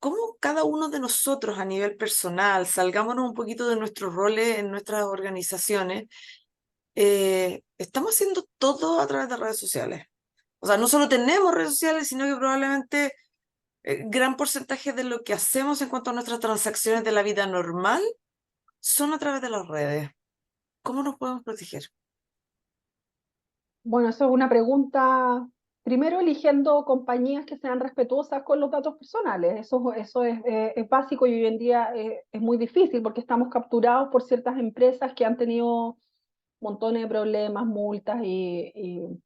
cómo cada uno de nosotros a nivel personal, salgámonos un poquito de nuestros roles en nuestras organizaciones, estamos haciendo todo a través de redes sociales. O sea, no solo tenemos redes sociales, sino que probablemente gran porcentaje de lo que hacemos en cuanto a nuestras transacciones de la vida normal son a través de las redes. ¿Cómo nos podemos proteger? Bueno, eso es una pregunta, primero eligiendo compañías que sean respetuosas con los datos personales. Eso es básico y hoy en día es muy difícil porque estamos capturados por ciertas empresas que han tenido montones de problemas, multas y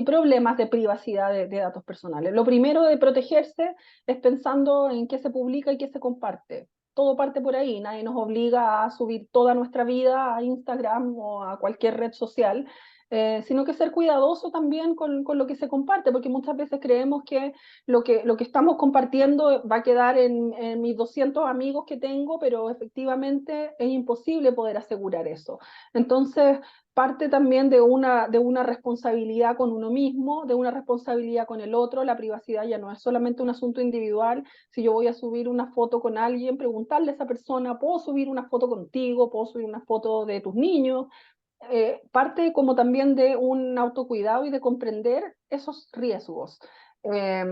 problemas de privacidad de datos personales. Lo primero de protegerse es pensando en qué se publica y qué se comparte. Todo parte por ahí, nadie nos obliga a subir toda nuestra vida a Instagram o a cualquier red social, sino que ser cuidadoso también con lo que se comparte, porque muchas veces creemos que lo que estamos compartiendo va a quedar en mis 200 amigos que tengo, pero efectivamente es imposible poder asegurar eso. Entonces, parte también de una responsabilidad con uno mismo, de una responsabilidad con el otro. La privacidad ya no es solamente un asunto individual. Si yo voy a subir una foto con alguien, preguntarle a esa persona, ¿puedo subir una foto contigo? ¿Puedo subir una foto de tus niños? Parte como también de un autocuidado y de comprender esos riesgos. Eh,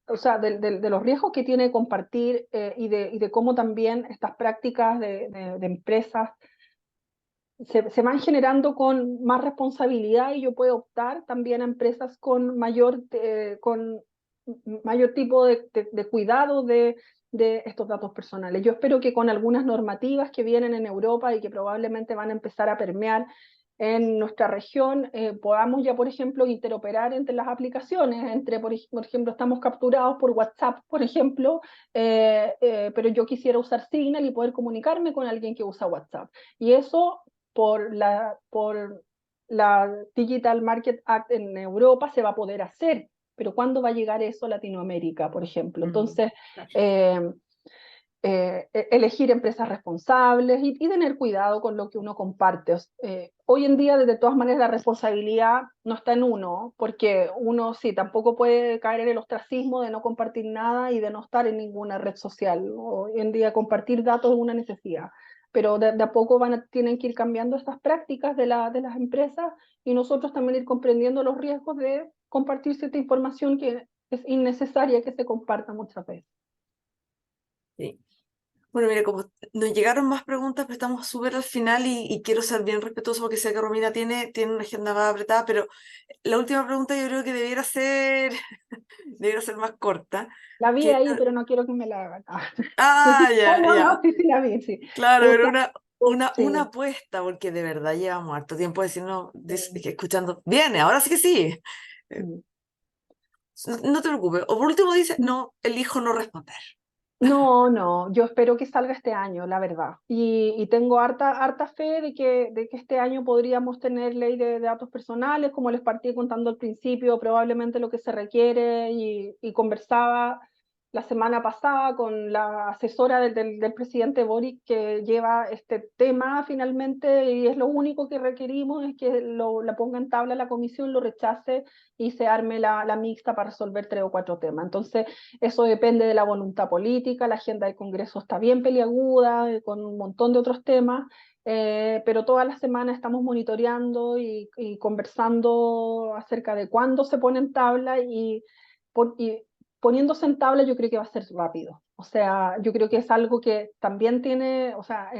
o sea, de los riesgos que tiene compartir y de cómo también estas prácticas de empresas se van generando con más responsabilidad y yo puedo optar también a empresas con mayor tipo de cuidado de estos datos personales. Yo espero que con algunas normativas que vienen en Europa y que probablemente van a empezar a permear en nuestra región, podamos ya, por ejemplo, interoperar entre las aplicaciones, por ejemplo, estamos capturados por WhatsApp, por ejemplo, pero yo quisiera usar Signal y poder comunicarme con alguien que usa WhatsApp. Y eso por la Digital Market Act en Europa se va a poder hacer, pero ¿cuándo va a llegar eso a Latinoamérica, por ejemplo? Mm, Entonces, claro. eh, elegir empresas responsables y tener cuidado con lo que uno comparte. Hoy en día, de todas maneras, la responsabilidad no está en uno, porque uno sí, tampoco puede caer en el ostracismo de no compartir nada y de no estar en ninguna red social. Hoy en día compartir datos es una necesidad, pero de a poco tienen que ir cambiando estas prácticas de las empresas y nosotros también ir comprendiendo los riesgos de compartir cierta información que es innecesaria que se comparta muchas veces. Sí. Bueno, mira, como nos llegaron más preguntas, pero estamos súper al final y quiero ser bien respetuoso porque sé que Romina tiene una agenda más apretada, pero la última pregunta yo creo que debiera ser más corta. La vi Que, ahí, pero no quiero que me la hagan. ya, No, no, ya. sí, sí, la vi, sí. Claro, pero Pucha, una sí. apuesta, porque de verdad llevamos harto tiempo diciendo, escuchando, viene, ahora sí que sí. Eh, Sí. no te preocupes. O por último dice, no, elijo no responder. No, no, yo espero que salga este año, la verdad. Y tengo harta fe de que este año podríamos tener ley de datos personales, como les partí contando al principio, probablemente lo que se requiere y conversaba la semana pasada con la asesora del presidente Boric que lleva este tema finalmente y es lo único que requerimos, es que la ponga en tabla la comisión, lo rechace y se arme la mixta para resolver 3 o 4 temas. Entonces, eso depende de la voluntad política, la agenda del Congreso está bien peliaguda, con un montón de otros temas, pero todas las semanas estamos monitoreando y conversando acerca de cuándo se pone en tabla y poniéndose en tabla yo creo que va a ser rápido. O sea, yo creo que es algo que también tiene, o sea,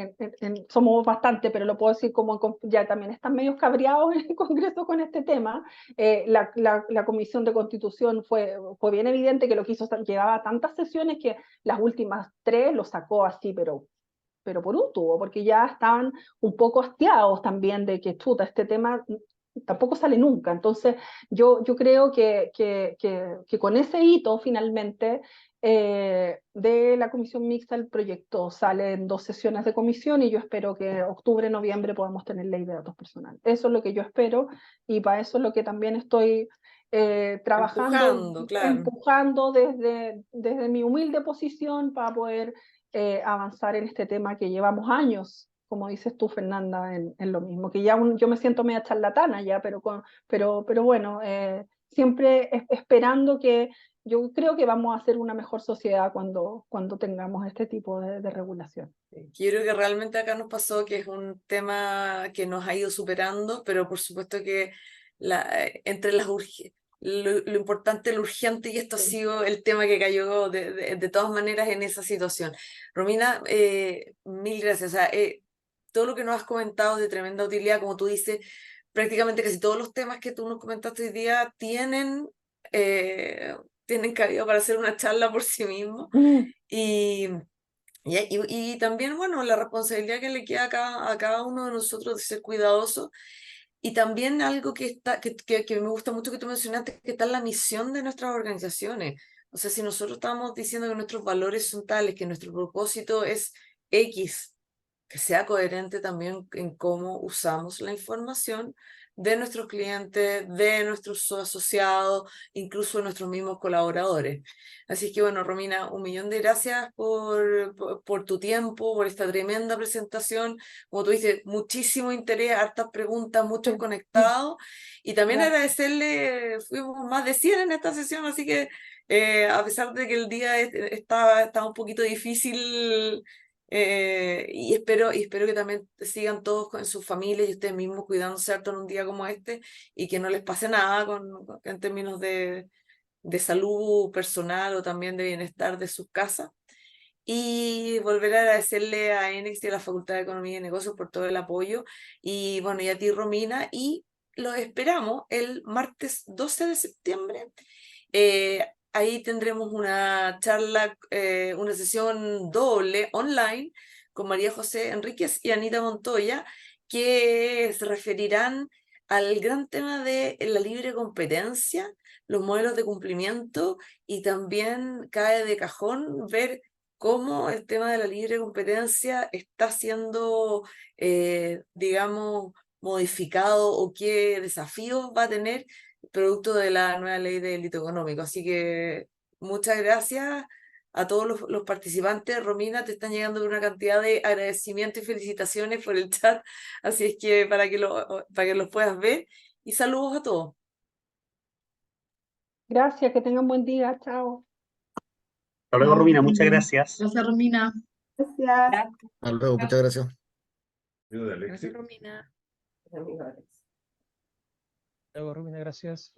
somos bastante, pero lo puedo decir como ya también están medio cabreados en el Congreso con este tema. La Comisión de Constitución fue bien evidente que lo que hizo, llevaba tantas sesiones que las últimas 3 lo sacó así, pero por un tubo, porque ya estaban un poco hastiados también de que, chuta, este tema tampoco sale nunca. Entonces, yo creo que con ese hito, finalmente, de la comisión mixta, el proyecto sale en 2 sesiones de comisión y yo espero que octubre, noviembre podamos tener ley de datos personales. Eso es lo que yo espero y para eso es lo que también estoy trabajando, Empujando, claro. empujando desde mi humilde posición para poder avanzar en este tema que llevamos años, como dices tú, Fernanda, en lo mismo, que ya yo me siento media charlatana ya, pero bueno, siempre esperando que yo creo que vamos a hacer una mejor sociedad cuando tengamos este tipo de regulación. Yo creo que realmente acá nos pasó que es un tema que nos ha ido superando, pero por supuesto que entre lo importante, lo urgente, y esto ha sido el tema que cayó de todas maneras en esa situación. Romina, mil gracias. O sea, todo lo que nos has comentado de tremenda utilidad, como tú dices, prácticamente casi todos los temas que tú nos comentaste hoy día tienen cabida para hacer una charla por sí mismos. Y, y también, bueno, la responsabilidad que le queda a cada uno de nosotros de ser cuidadoso. Y también algo que me gusta mucho que tú mencionaste, que está en la misión de nuestras organizaciones. O sea, si nosotros estamos diciendo que nuestros valores son tales, que nuestro propósito es X, que sea coherente también en cómo usamos la información de nuestros clientes, de nuestros asociados, incluso de nuestros mismos colaboradores. Así que bueno, Romina, un millón de gracias por tu tiempo, por esta tremenda presentación. Como tú dices, muchísimo interés, hartas preguntas, muchos conectados. Y también Gracias. agradecerle, fuimos más de 100 en esta sesión, así que a pesar de que el día estaba un poquito difícil, y espero que también sigan todos con sus familias y ustedes mismos cuidándose harto en un día como este y que no les pase nada en términos de salud personal o también de bienestar de sus casas. Y volver a agradecerle a Enix y a la Facultad de Economía y Negocios por todo el apoyo. Y bueno, y a ti, Romina, y los esperamos el martes 12 de septiembre. Ahí tendremos una charla, una sesión doble online con María José Enríquez y Anita Montoya, que se referirán al gran tema de la libre competencia, los modelos de cumplimiento, y también cae de cajón ver cómo el tema de la libre competencia está siendo, digamos, modificado o qué desafíos va a tener producto de la nueva ley de delito económico. Así que muchas gracias a todos los participantes. Romina, te están llegando una cantidad de agradecimientos y felicitaciones por el chat, así es que para que los puedas ver. Y saludos a todos. Gracias, que tengan buen día, chao. Hasta luego, Romina, muchas gracias. Gracias, Romina. Gracias. Hasta luego, muchas gracias. Gracias, Romina. Luego, Romina, gracias.